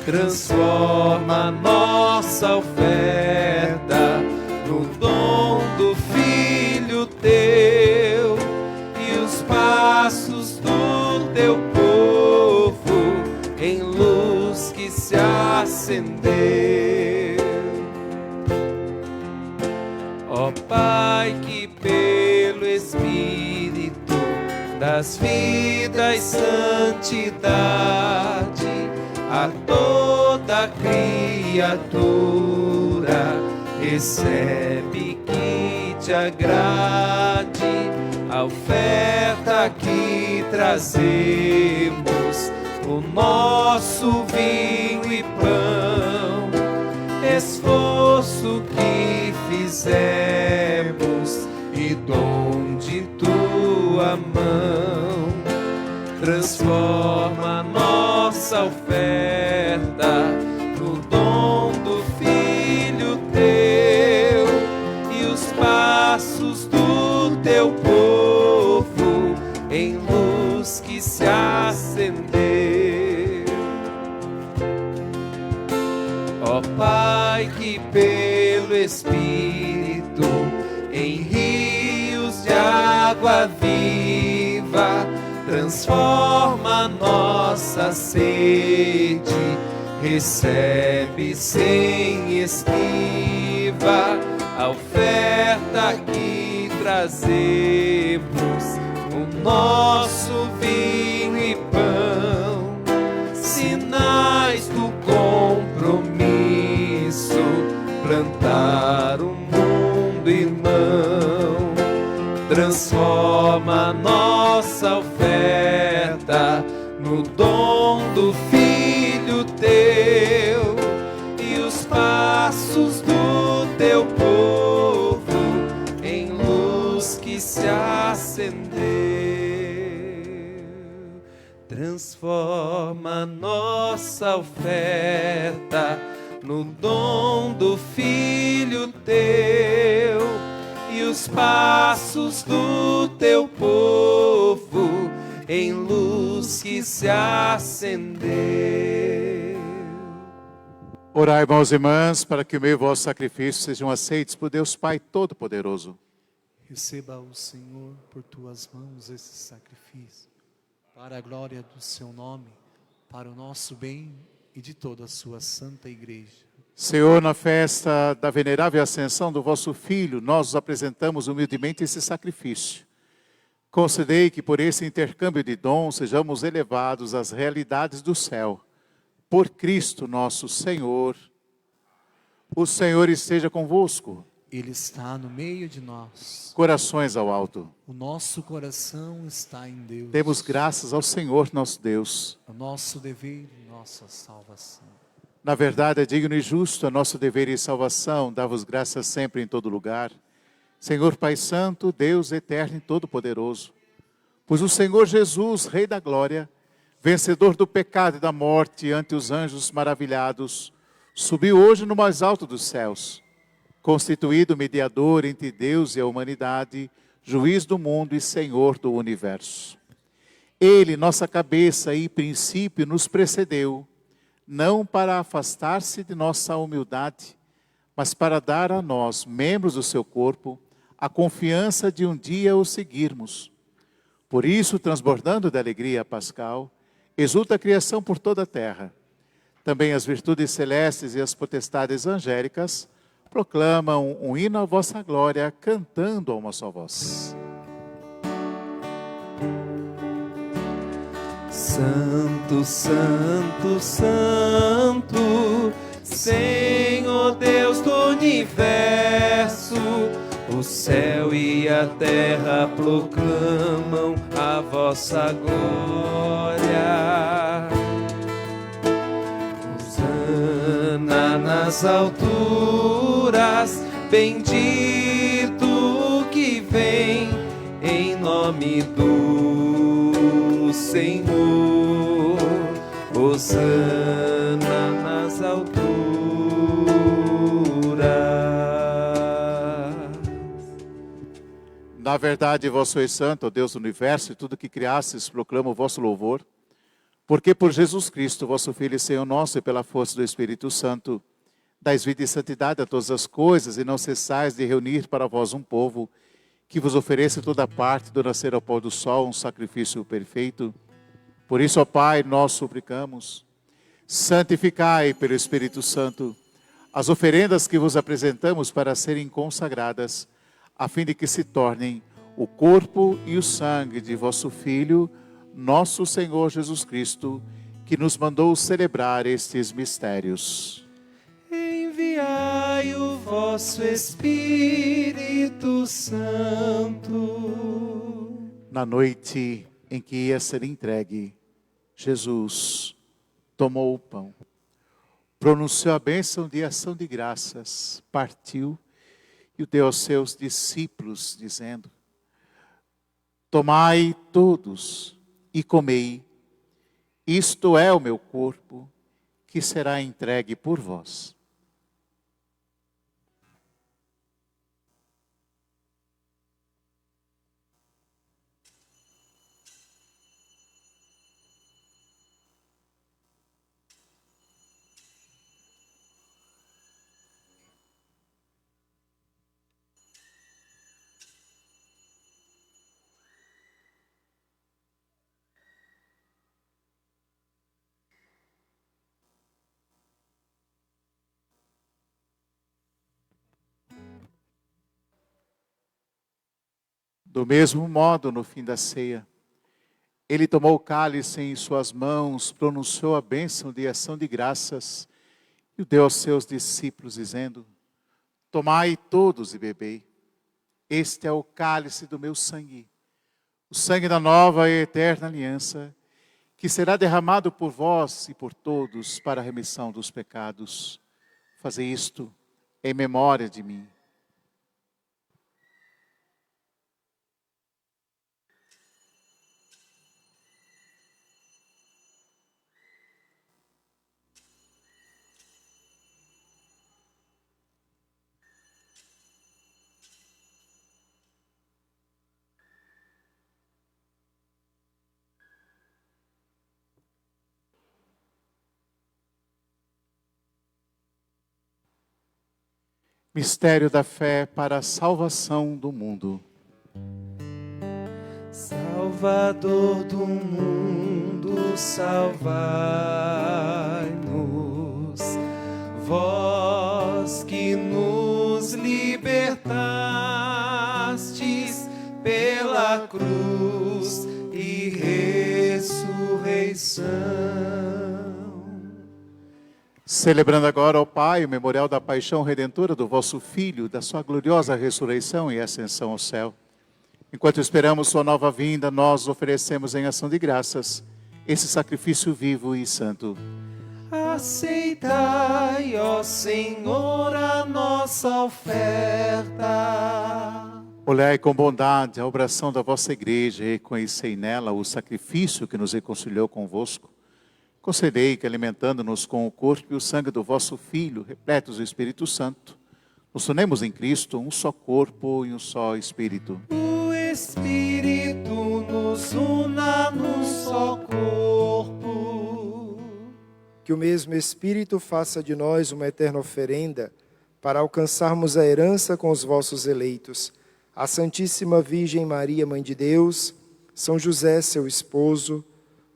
transforma nossa oferta no dom do Filho teu e os passos do teu povo em luz que se acendeu. Ó Pai, que pelo Espírito das vidas santidade a toda criatura recebe que te agrade a oferta que trazemos, o nosso vinho e pão, esforço que fizemos e dom de tua mão, transforma nossa oferta no dom do Filho teu e os passos do teu povo em luz que se acendeu. Ó Pai, que pelo Espírito em rios de água viva transforma nossa sede, recebe sem esquiva a oferta que trazemos, o nosso vinho e pão, sinais do compromisso, plantar um mundo irmão, transforma nossa oferta no dom do Filho teu e os passos do teu povo em luz que se acendeu. Transforma nossa oferta no dom do Filho teu e os passos do teu povo em luz que se acendeu. Orai, irmãos e irmãs, para que o meu e o vosso sacrifício sejam aceitos por Deus Pai Todo-Poderoso. Receba o Senhor por tuas mãos esse sacrifício, para a glória do seu nome, para o nosso bem e de toda a sua santa igreja. Senhor, na festa da venerável ascensão do vosso Filho, nós os apresentamos humildemente esse sacrifício. Concedei que por esse intercâmbio de dons sejamos elevados às realidades do céu. Por Cristo nosso Senhor. O Senhor esteja convosco. Ele está no meio de nós. Corações ao alto. O nosso coração está em Deus. Demos graças ao Senhor nosso Deus. O nosso dever e nossa salvação. Na verdade é digno e justo, é nosso dever e salvação, dar-vos graças sempre em todo lugar. Senhor Pai Santo, Deus eterno e todo-poderoso. Pois o Senhor Jesus, Rei da Glória, vencedor do pecado e da morte ante os anjos maravilhados, subiu hoje no mais alto dos céus, constituído mediador entre Deus e a humanidade, juiz do mundo e Senhor do universo. Ele, nossa cabeça e princípio, nos precedeu, não para afastar-se de nossa humildade, mas para dar a nós, membros do seu corpo, a confiança de um dia o seguirmos. Por isso, transbordando de alegria pascal, exulta a criação por toda a terra. Também as virtudes celestes e as potestades angélicas proclamam um hino à vossa glória, cantando a uma só voz. Santo, Santo, Santo, Senhor Deus do universo, o céu e a terra proclamam a vossa glória. Hosana nas alturas, bendito o que vem em nome do Senhor. Hosana nas alturas. Na verdade, vós sois santo, ó Deus do universo, e tudo que criastes proclama o vosso louvor. Porque por Jesus Cristo, vosso Filho e Senhor nosso, e pela força do Espírito Santo, dais vida e santidade a todas as coisas, e não cessais de reunir para vós um povo, que vos ofereça toda parte, do nascer ao pôr do sol, um sacrifício perfeito. Por isso, ó Pai, nós suplicamos, santificai pelo Espírito Santo as oferendas que vos apresentamos para serem consagradas, a fim de que se tornem o corpo e o sangue de vosso Filho, nosso Senhor Jesus Cristo, que nos mandou celebrar estes mistérios. Enviai o vosso Espírito Santo. Na noite em que ia ser entregue, Jesus tomou o pão, pronunciou a bênção de ação de graças, partiu e o deu aos seus discípulos, dizendo: tomai todos e comei, isto é o meu corpo, que será entregue por vós. Do mesmo modo, no fim da ceia, ele tomou o cálice em suas mãos, pronunciou a bênção de ação de graças e o deu aos seus discípulos, dizendo: tomai todos e bebei. Este é o cálice do meu sangue, o sangue da nova e eterna aliança, que será derramado por vós e por todos para a remissão dos pecados. Fazei isto em memória de mim. Mistério da fé para a salvação do mundo. Salvador do mundo, salvai-nos. Vós que nos libertastes pela cruz e ressurreição. Celebrando agora ao Pai o memorial da paixão redentora do vosso Filho, da sua gloriosa ressurreição e ascensão ao céu. Enquanto esperamos sua nova vinda, nós oferecemos em ação de graças esse sacrifício vivo e santo. Aceitai, ó Senhor, a nossa oferta. Olhai com bondade a oração da vossa igreja e reconhecei nela o sacrifício que nos reconciliou convosco. Concedei que, alimentando-nos com o corpo e o sangue do vosso Filho, repletos do Espírito Santo, nos unemos em Cristo um só corpo e um só Espírito. O Espírito nos una num só corpo. Que o mesmo Espírito faça de nós uma eterna oferenda para alcançarmos a herança com os vossos eleitos. A Santíssima Virgem Maria, Mãe de Deus, São José, seu esposo,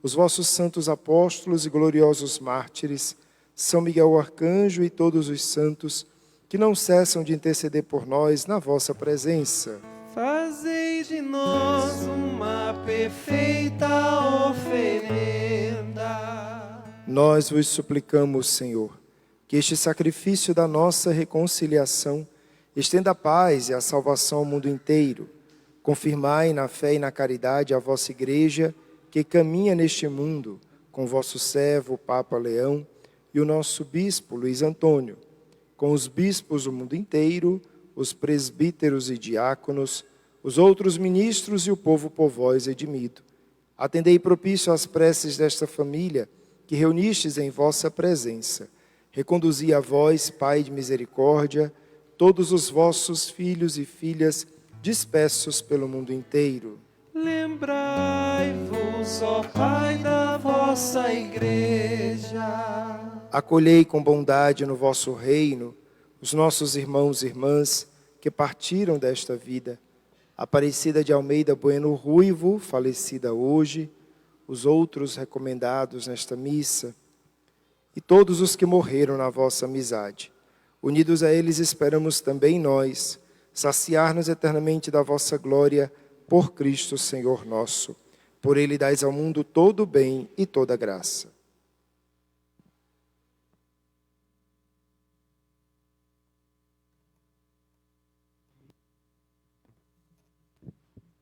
os vossos santos apóstolos e gloriosos mártires, São Miguel Arcanjo e todos os santos, que não cessam de interceder por nós na vossa presença. Fazei de nós uma perfeita oferenda. Nós vos suplicamos, Senhor, que este sacrifício da nossa reconciliação estenda a paz e a salvação ao mundo inteiro. Confirmai na fé e na caridade a vossa Igreja, que caminha neste mundo, com vosso servo, o Papa Leão, e o nosso bispo, Luiz Antônio, com os bispos do mundo inteiro, os presbíteros e diáconos, os outros ministros e o povo por vós redimido. Atendei propício às preces desta família, que reunistes em vossa presença. Reconduzi a vós, Pai de misericórdia, todos os vossos filhos e filhas dispersos pelo mundo inteiro. Lembrai-vos, ó Pai, da vossa Igreja. Acolhei com bondade no vosso reino os nossos irmãos e irmãs que partiram desta vida. Aparecida de Almeida Bueno Ruivo, falecida hoje, os outros recomendados nesta missa, e todos os que morreram na vossa amizade. Unidos a eles, esperamos também nós saciar-nos eternamente da vossa glória por Cristo, Senhor nosso. Por ele dais ao mundo todo o bem e toda a graça.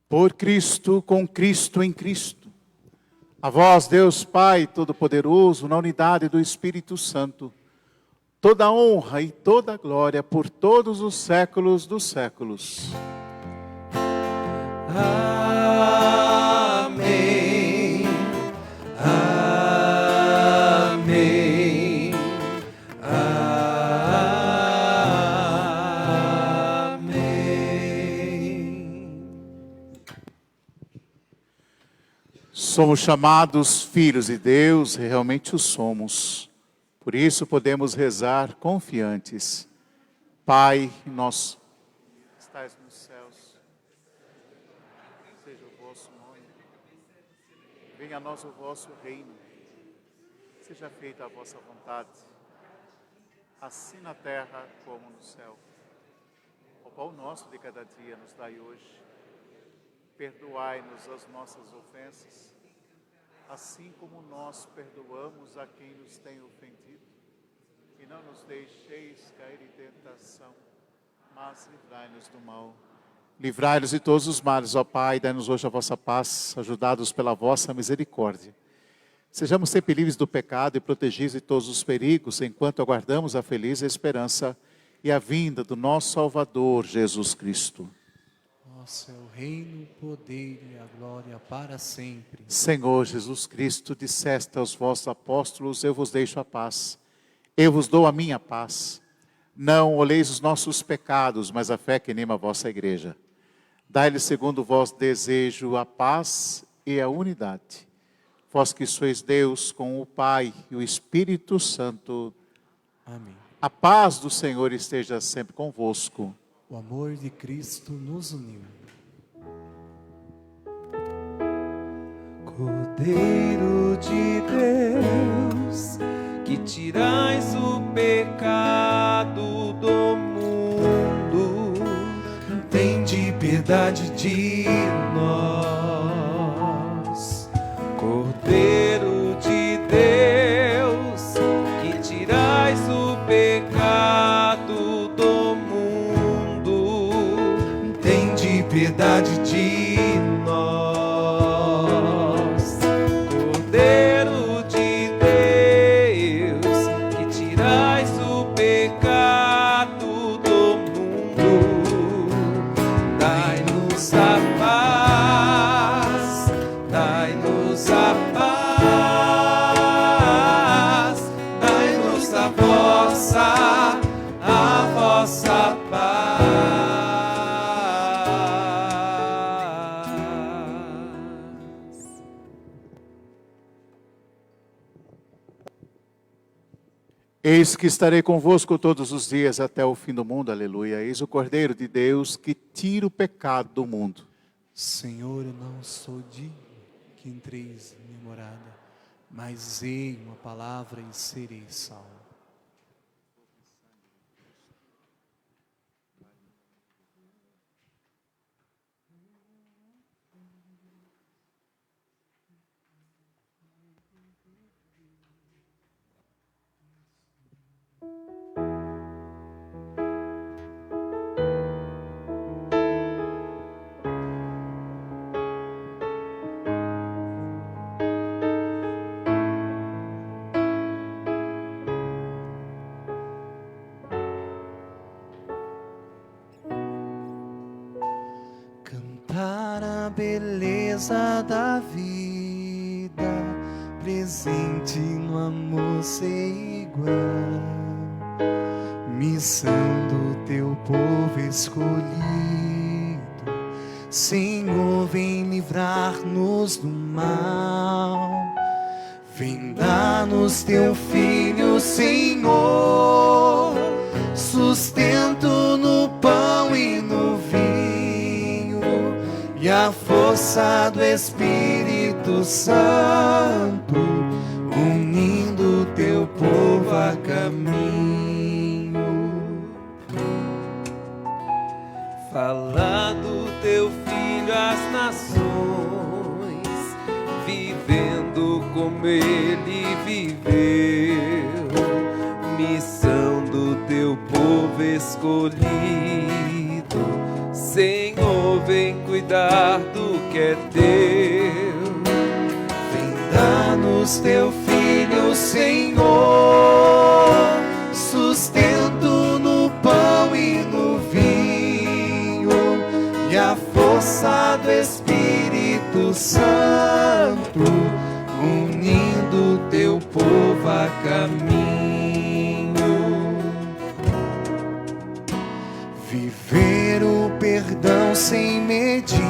Por Cristo, com Cristo, em Cristo. A vós, Deus Pai Todo-Poderoso, na unidade do Espírito Santo, toda honra e toda glória por todos os séculos dos séculos. Amém. Amém. Amém. Somos chamados filhos de Deus, e realmente o somos. Por isso podemos rezar confiantes. Pai nosso, que estais nos céus, seja o vosso nome. Venha a nós o vosso reino. Seja feita a vossa vontade, assim na terra como no céu. O pão nosso de cada dia nos dai hoje. Perdoai-nos as nossas ofensas, assim como nós perdoamos a quem nos tem ofendido. E não nos deixeis cair em tentação, mas livrai-nos do mal. Livrai-nos de todos os males, ó Pai, dai-nos hoje a vossa paz, ajudados pela vossa misericórdia. Sejamos sempre livres do pecado e protegidos de todos os perigos, enquanto aguardamos a feliz esperança e a vinda do nosso Salvador, Jesus Cristo. Nosso é o reino, o poder e a glória para sempre. Senhor Jesus Cristo, disseste aos vossos apóstolos, eu vos deixo a paz, eu vos dou a minha paz. Não olheis os nossos pecados, mas a fé que anima a vossa igreja. Dai-lhes segundo o vosso desejo a paz e a unidade. Vós que sois Deus com o Pai e o Espírito Santo. Amém. A paz do Senhor esteja sempre convosco. O amor de Cristo nos uniu. Cordeiro de Deus, que tirais o pecado do mundo, tende piedade de nós. Cordeiro de Deus, que tirais o pecado do mundo, tende piedade de nós. Cordeiro de Deus, que tirais o pecado do mundo, dai-nos a paz, dai-nos a paz, dai-nos a vossa paz. Eis que estarei convosco todos os dias até o fim do mundo, aleluia. Eis o Cordeiro de Deus que tira o pecado do mundo. Senhor, eu não sou digno que entreis em minha morada, mas ei uma palavra e serei salvo. Cantar a beleza da vida, presente no amor ser igual. Missão do teu povo escolhido, Senhor, vem livrar-nos do mal. Vem dar-nos teu Filho, Senhor, sustento no pão e no vinho, e a força do Espírito Santo, unindo teu povo a caminho. Fala do teu Filho às nações, vivendo como ele viveu. Missão do teu povo escolhido, Senhor, vem cuidar do que é teu. Vem dar-nos teu Filho, Senhor, sustento no pão e no vinho, e a força do Espírito Santo, unindo teu povo a caminho. Viver o perdão sem medida,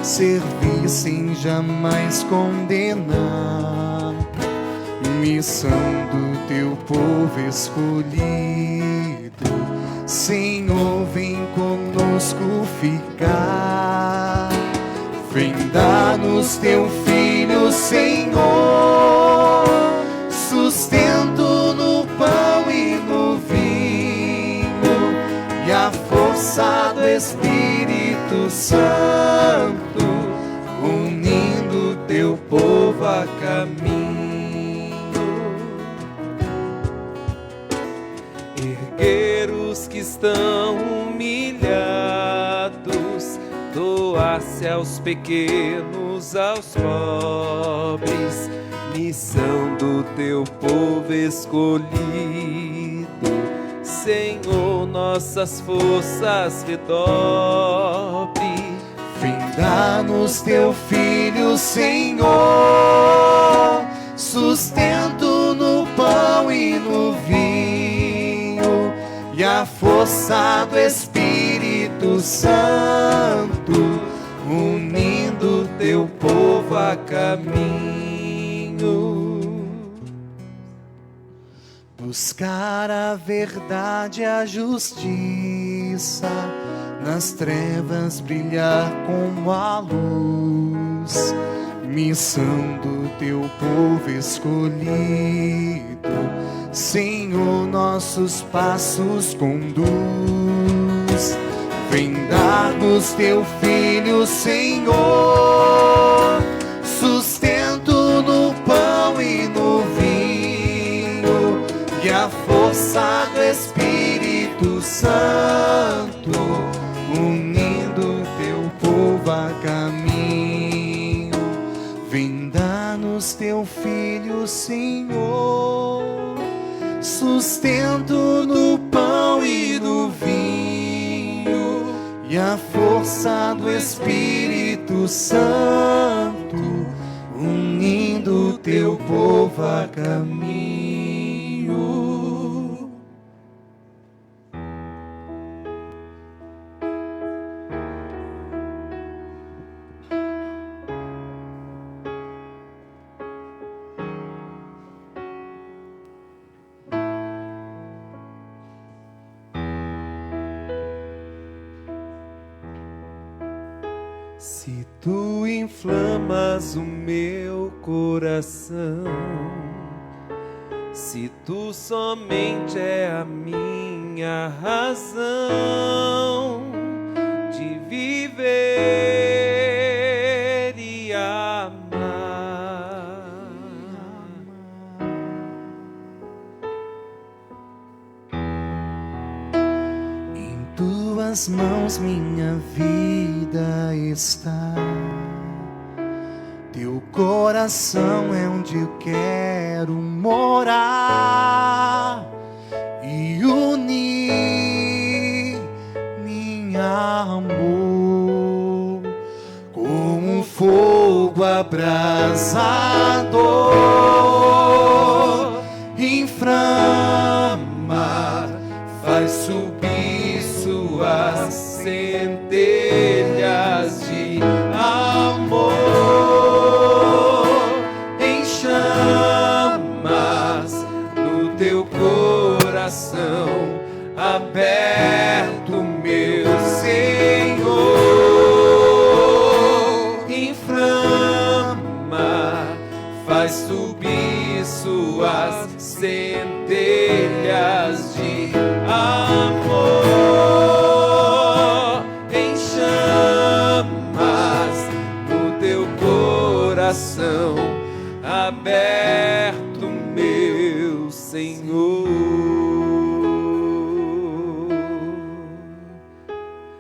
servir sem jamais condenar. Missão do teu povo escolhido, Senhor, vem conosco ficar. Vem dar-nos teu Filho, Senhor, sustento no pão e no vinho, e a força do Espírito Santo, unindo teu povo a caminho. Erguer os que estão humilhados, doasse aos pequenos, aos pobres, missão do teu povo escolhido. Senhor, nossas forças redobre. Vem dar-nos teu Filho, Senhor, sustento no pão e no vinho, e a força do Espírito Santo, unindo teu povo a caminho. Buscar a verdade e a justiça, nas trevas brilhar como a luz, missão do teu povo escolhido. Senhor, nossos passos conduz. Vem dar-nos teu Filho, Senhor, sustento no pão e no vinho, e a força do Espírito Santo, unindo teu povo a caminho. Vem dar-nos teu Filho, Senhor, sustento no pão e no vinho, e a força do Espírito Santo, unindo teu povo a caminho. Se tu inflamas o meu coração, se tu somente é a minha razão de viver e amar, em tuas mãos minha vida está. Teu coração é onde eu quero morar e unir minha amor como um fogo abrasador, inflama, faz subir suas centelhas de amor em chamas no teu coração aberto, meu Senhor. Inflama, faz subir suas centelhas de amor em chamas no teu coração aberto, meu Senhor.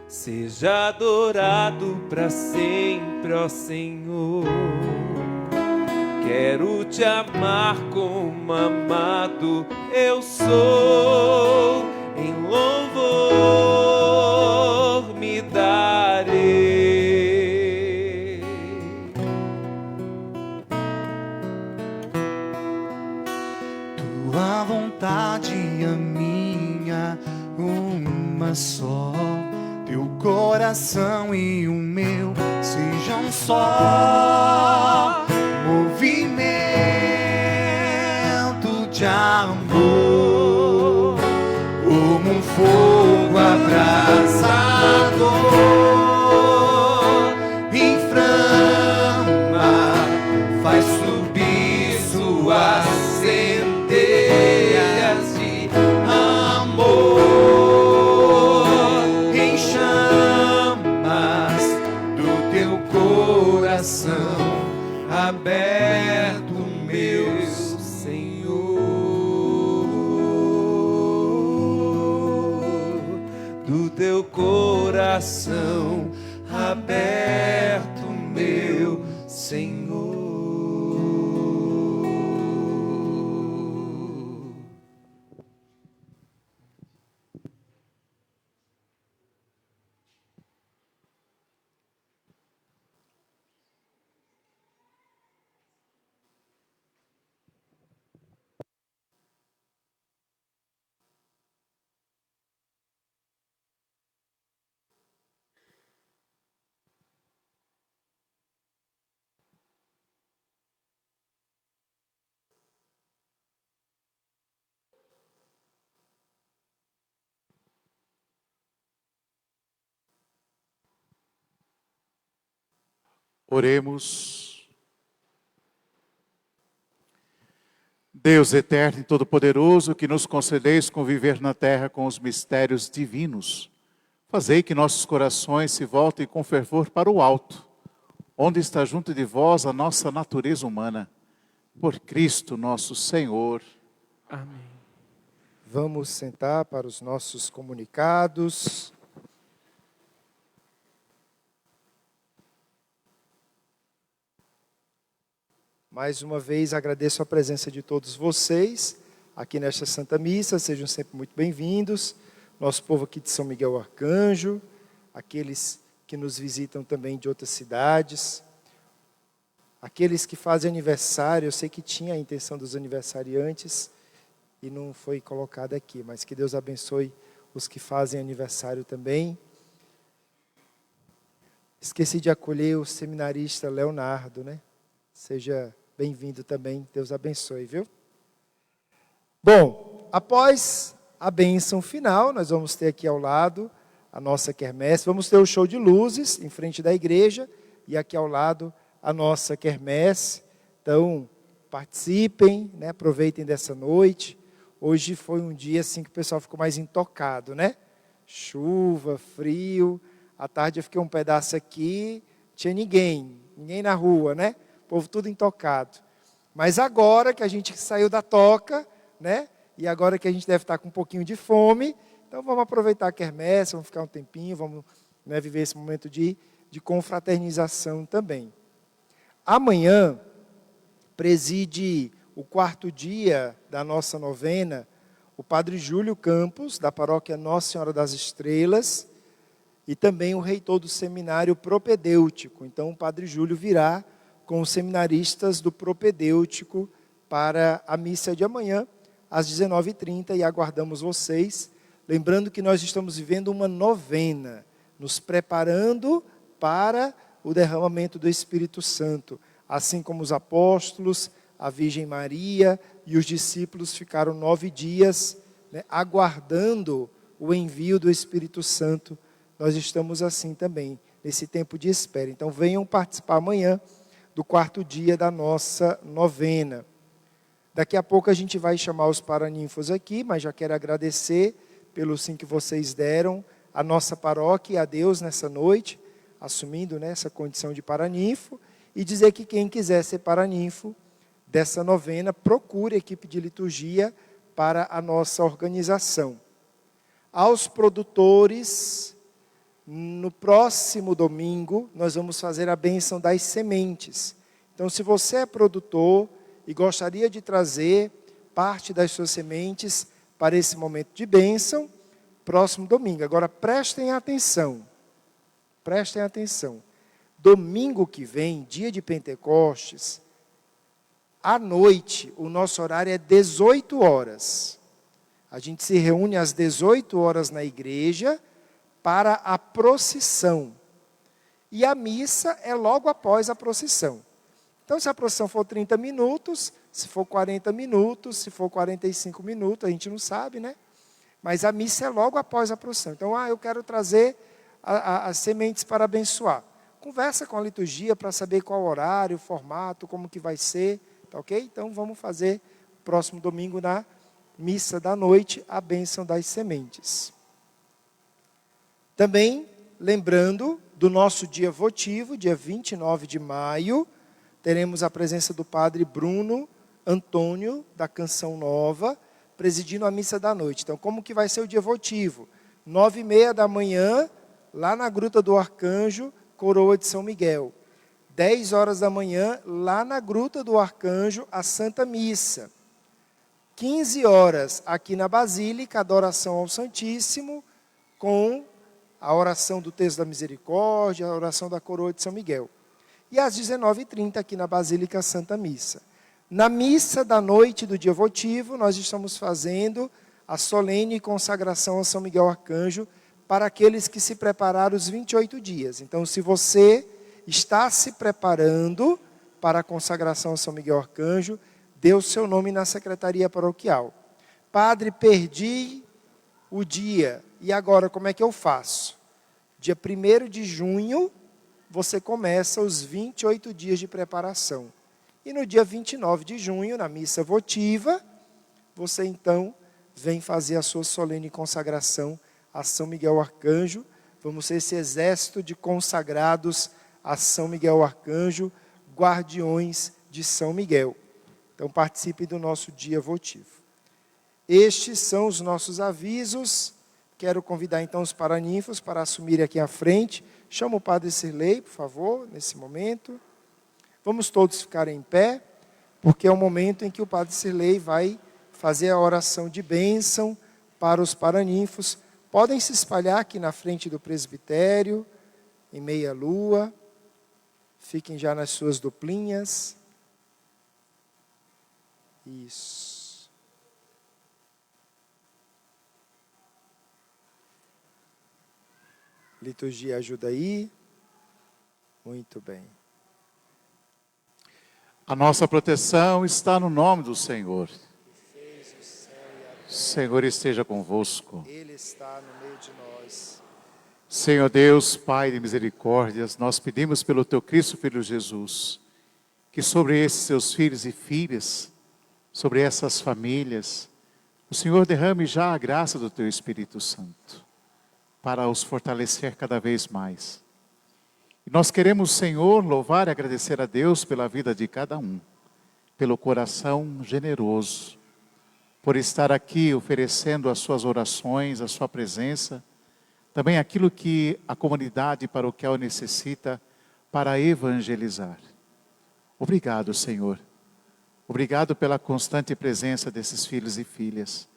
Seja adorado para sempre, ó Senhor. Quero te amar como amado eu sou, em louvor me darei. Tua vontade e a minha, uma só. Teu coração e o meu sejam só. Movimento de amor, como um fogo abrasador, inflama, faz subir suas centelhas de amor em chamas do teu coração aberto, meu Senhor, do teu coração aberto. perto, meu Senhor. Oremos. Deus eterno e todo-poderoso, que nos concedeis conviver na terra com os mistérios divinos, fazei que nossos corações se voltem com fervor para o alto, onde está junto de vós a nossa natureza humana. Por Cristo nosso Senhor. Amém. Vamos sentar para os nossos comunicados. Mais uma vez agradeço a presença de todos vocês aqui nesta Santa Missa, sejam sempre muito bem-vindos. Nosso povo aqui de São Miguel Arcanjo, aqueles que nos visitam também de outras cidades, aqueles que fazem aniversário, eu sei que tinha a intenção dos aniversariantes e não foi colocado aqui, mas que Deus abençoe os que fazem aniversário também. Esqueci de acolher o seminarista Leonardo, né? Seja bem-vindo também, Deus abençoe, viu? Bom, após a bênção final, nós vamos ter aqui ao lado a nossa quermesse, vamos ter o show de luzes em frente da igreja e aqui ao lado a nossa quermesse. Então, participem, né? Aproveitem dessa noite. Hoje foi um dia assim que o pessoal ficou mais intocado, né? Chuva, frio, à tarde eu fiquei um pedaço aqui, tinha ninguém na rua, né? O povo tudo intocado. Mas agora que a gente saiu da toca, né? E agora que a gente deve estar com um pouquinho de fome, então vamos aproveitar a quermesse, vamos ficar um tempinho, vamos, né, viver esse momento de confraternização também. Amanhã preside o 4º dia da nossa novena o Padre Júlio Campos, da paróquia Nossa Senhora das Estrelas, e também o reitor do seminário propedêutico. Então o Padre Júlio virá com os seminaristas do propedêutico para a missa de amanhã, às 19h30, e aguardamos vocês. Lembrando que nós estamos vivendo uma novena, nos preparando para o derramamento do Espírito Santo. Assim como os apóstolos, a Virgem Maria e os discípulos ficaram 9 dias, né, aguardando o envio do Espírito Santo. Nós estamos assim também, nesse tempo de espera. Então venham participar amanhã do 4º dia da nossa novena. Daqui a pouco a gente vai chamar os paraninfos aqui, mas já quero agradecer pelo sim que vocês deram à nossa paróquia e a Deus nessa noite, assumindo, né, essa condição de paraninfo, e dizer que quem quiser ser paraninfo dessa novena, procure a equipe de liturgia para a nossa organização. Aos produtores, no próximo domingo, nós vamos fazer a bênção das sementes. Então, se você é produtor e gostaria de trazer parte das suas sementes para esse momento de bênção, próximo domingo. Agora, prestem atenção. Prestem atenção. Domingo que vem, dia de Pentecostes, à noite, o nosso horário é 18 horas. A gente se reúne às 18 horas na igreja para a procissão. E a missa é logo após a procissão. Então, se a procissão for 30 minutos, se for 40 minutos, se for 45 minutos, a gente não sabe, né? Mas a missa é logo após a procissão. Então, eu quero trazer as sementes para abençoar. Conversa com a liturgia para saber qual horário, formato, como que vai ser, tá ok? Então, vamos fazer próximo domingo na missa da noite a bênção das sementes. Também, lembrando do nosso dia votivo, dia 29 de maio, teremos a presença do Padre Bruno Antônio, da Canção Nova, presidindo a missa da noite. Então, como que vai ser o dia votivo? 9h30 da manhã, lá na Gruta do Arcanjo, coroa de São Miguel. 10 horas da manhã, lá na Gruta do Arcanjo, a Santa Missa. 15 horas, aqui na Basílica, adoração ao Santíssimo, com a oração do Terço da Misericórdia, a oração da coroa de São Miguel. E às 19h30, aqui na Basílica, Santa Missa. Na missa da noite do dia votivo, nós estamos fazendo a solene consagração a São Miguel Arcanjo para aqueles que se prepararam os 28 dias. Então, se você está se preparando para a consagração a São Miguel Arcanjo, dê o seu nome na secretaria paroquial. Padre, perdi o dia, e agora como é que eu faço? Dia 1º de junho, você começa os 28 dias de preparação. E no dia 29 de junho, na missa votiva, você então vem fazer a sua solene consagração a São Miguel Arcanjo. Vamos ser esse exército de consagrados a São Miguel Arcanjo, guardiões de São Miguel. Então participe do nosso dia votivo. Estes são os nossos avisos. Quero convidar então os paraninfos para assumirem aqui à frente. Chama o Padre Sirlei, por favor, nesse momento. Vamos todos ficar em pé, porque é o momento em que o Padre Sirlei vai fazer a oração de bênção para os paraninfos. Podem se espalhar aqui na frente do presbitério, em meia lua. Fiquem já nas suas duplinhas. Isso. Liturgia ajuda aí. Muito bem. A nossa proteção está no nome do Senhor. O Senhor esteja convosco. Ele está no meio de nós. Senhor Deus, Pai de misericórdias, nós pedimos pelo Teu Cristo Filho Jesus, que sobre esses Seus filhos e filhas, sobre essas famílias, o Senhor derrame já a graça do Teu Espírito Santo, para os fortalecer cada vez mais. E nós queremos, Senhor, louvar e agradecer a Deus pela vida de cada um, pelo coração generoso, por estar aqui oferecendo as suas orações, a sua presença, também aquilo que a comunidade paroquial necessita para evangelizar. Obrigado, Senhor. Obrigado pela constante presença desses filhos e filhas.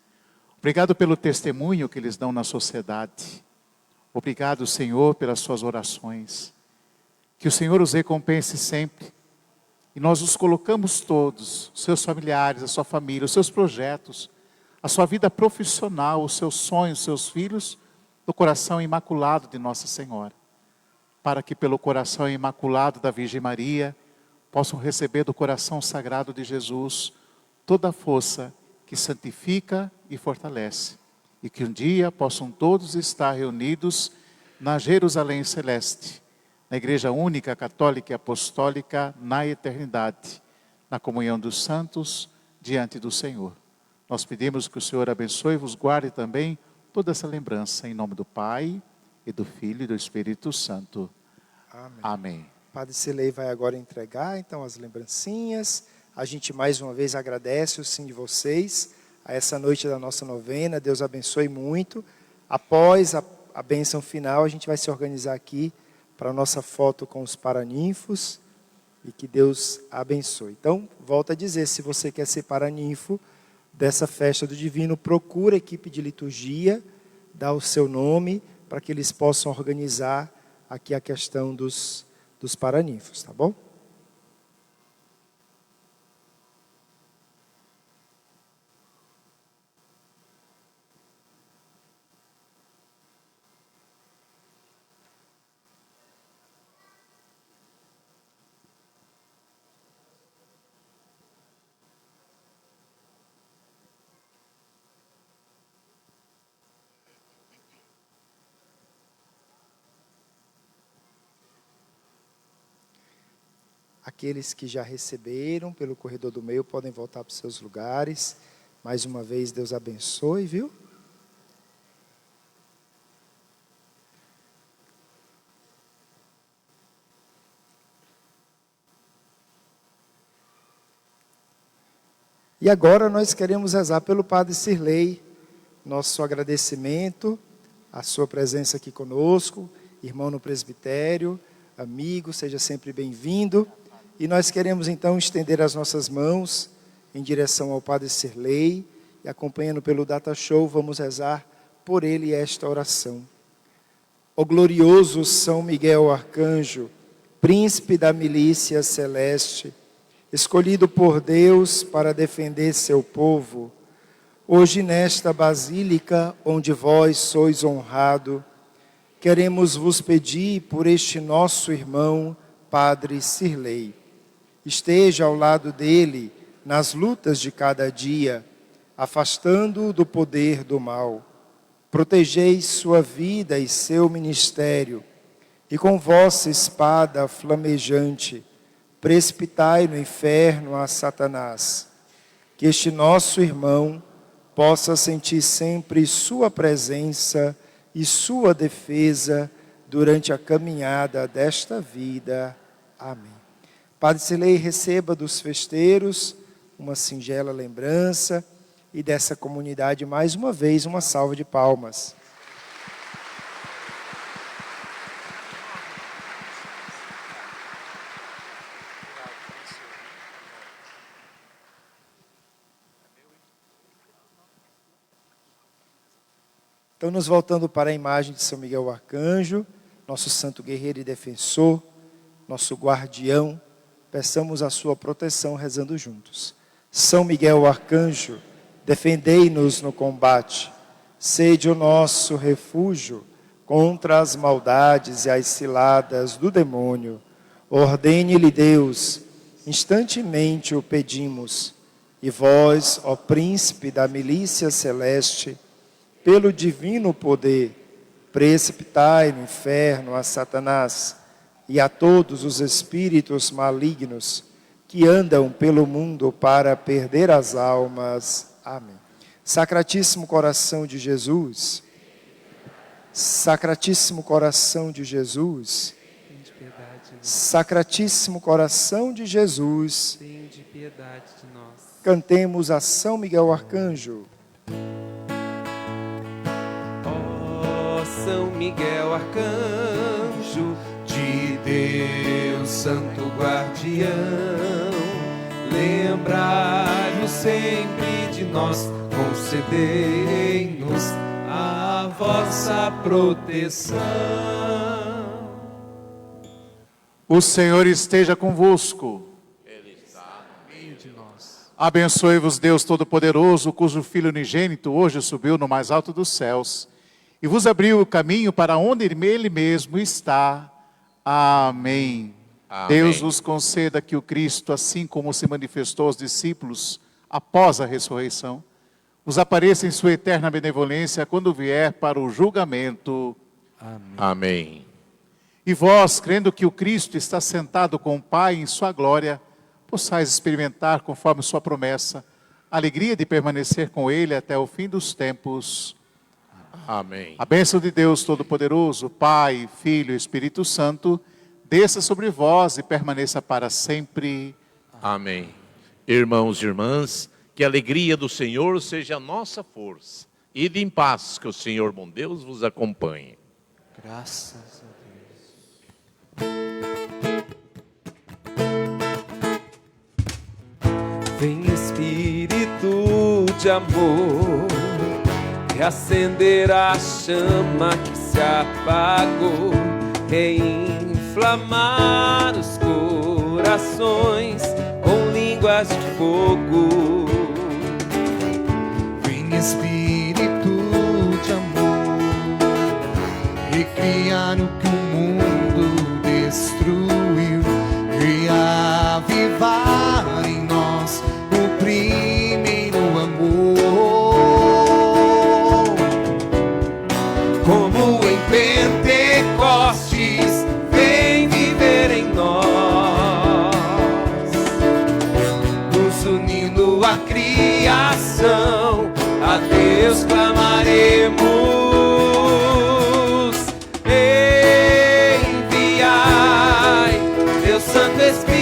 Obrigado pelo testemunho que eles dão na sociedade. Obrigado, Senhor, pelas suas orações. Que o Senhor os recompense sempre. E nós os colocamos todos, os seus familiares, a sua família, os seus projetos, a sua vida profissional, os seus sonhos, os seus filhos, no coração imaculado de Nossa Senhora. Para que pelo coração imaculado da Virgem Maria, possam receber do coração sagrado de Jesus toda a força que santifica e fortalece. E que um dia possam todos estar reunidos na Jerusalém Celeste, na Igreja Única, Católica e Apostólica, na eternidade, na comunhão dos santos, diante do Senhor. Nós pedimos que o Senhor abençoe e vos guarde também toda essa lembrança, em nome do Pai, e do Filho e do Espírito Santo. Amém. Amém. Padre Sirlei vai agora entregar, então, as lembrancinhas. A gente, mais uma vez, agradece o sim de vocês a essa noite da nossa novena. Deus abençoe muito. Após a bênção final, a gente vai se organizar aqui para a nossa foto com os paraninfos. E que Deus abençoe. Então, volto a dizer, se você quer ser paraninfo dessa festa do Divino, procura a equipe de liturgia, dá o seu nome, para que eles possam organizar aqui a questão dos paraninfos, tá bom? Aqueles que já receberam pelo corredor do meio podem voltar para os seus lugares. Mais uma vez, Deus abençoe, viu? E agora nós queremos rezar pelo Padre Sirlei, nosso agradecimento, a sua presença aqui conosco, irmão no presbitério. amigo, seja sempre bem-vindo. E nós queremos então estender as nossas mãos em direção ao Padre Sirlei e acompanhando pelo Data Show, vamos rezar por ele esta oração. Ó glorioso São Miguel Arcanjo, príncipe da milícia celeste, escolhido por Deus para defender seu povo, hoje nesta basílica onde vós sois honrado, queremos vos pedir por este nosso irmão, Padre Sirlei. Esteja ao lado dele nas lutas de cada dia, afastando-o do poder do mal. Protegei sua vida e seu ministério, e com vossa espada flamejante, precipitai no inferno a Satanás. Que este nosso irmão possa sentir sempre sua presença e sua defesa durante a caminhada desta vida. Amém. Padre Sirlei, receba dos festeiros uma singela lembrança e dessa comunidade, mais uma vez, uma salva de palmas. Então, nos voltando para a imagem de São Miguel Arcanjo, nosso santo guerreiro e defensor, nosso guardião, peçamos a sua proteção rezando juntos. São Miguel Arcanjo, defendei-nos no combate, sede o nosso refúgio contra as maldades e as ciladas do demônio. Ordene-lhe Deus, instantemente o pedimos, e vós, ó príncipe da milícia celeste, pelo divino poder, precipitai no inferno a Satanás e a todos os espíritos malignos que andam pelo mundo para perder as almas. Amém. Sacratíssimo coração de Jesus, Sacratíssimo coração de Jesus, Sacratíssimo coração de Jesus, Tende piedade de nós. Cantemos a São Miguel Arcanjo. Ó São Miguel Arcanjo, de Deus santo guardião, lembrai-vos sempre de nós, concedei-nos a vossa proteção. O Senhor esteja convosco. Ele está no meio de nós. Abençoe-vos Deus Todo-Poderoso, cujo Filho unigênito hoje subiu no mais alto dos céus e vos abriu o caminho para onde Ele mesmo está. Amém. Amém. Deus vos conceda que o Cristo, assim como se manifestou aos discípulos após a ressurreição, vos apareça em sua eterna benevolência quando vier para o julgamento. Amém. Amém. E vós, crendo que o Cristo está sentado com o Pai em sua glória, possais experimentar, conforme sua promessa, a alegria de permanecer com Ele até o fim dos tempos. Amém. A bênção de Deus Todo-Poderoso, Pai, Filho e Espírito Santo, desça sobre vós e permaneça para sempre. Amém. Irmãos e irmãs, que a alegria do Senhor seja a nossa força. Ide em paz, que o Senhor bom Deus vos acompanhe. Graças a Deus. Vem Espírito de amor, reacender a chama que se apagou, reinflamar os corações com línguas de fogo. Vem Espírito de amor, recriar o que o mundo destruiu, reavivar em nós o primeiro amor. Como em Pentecostes, vem viver em nós, nos unindo à criação, a Deus clamaremos. Enviai, Deus Santo Espírito.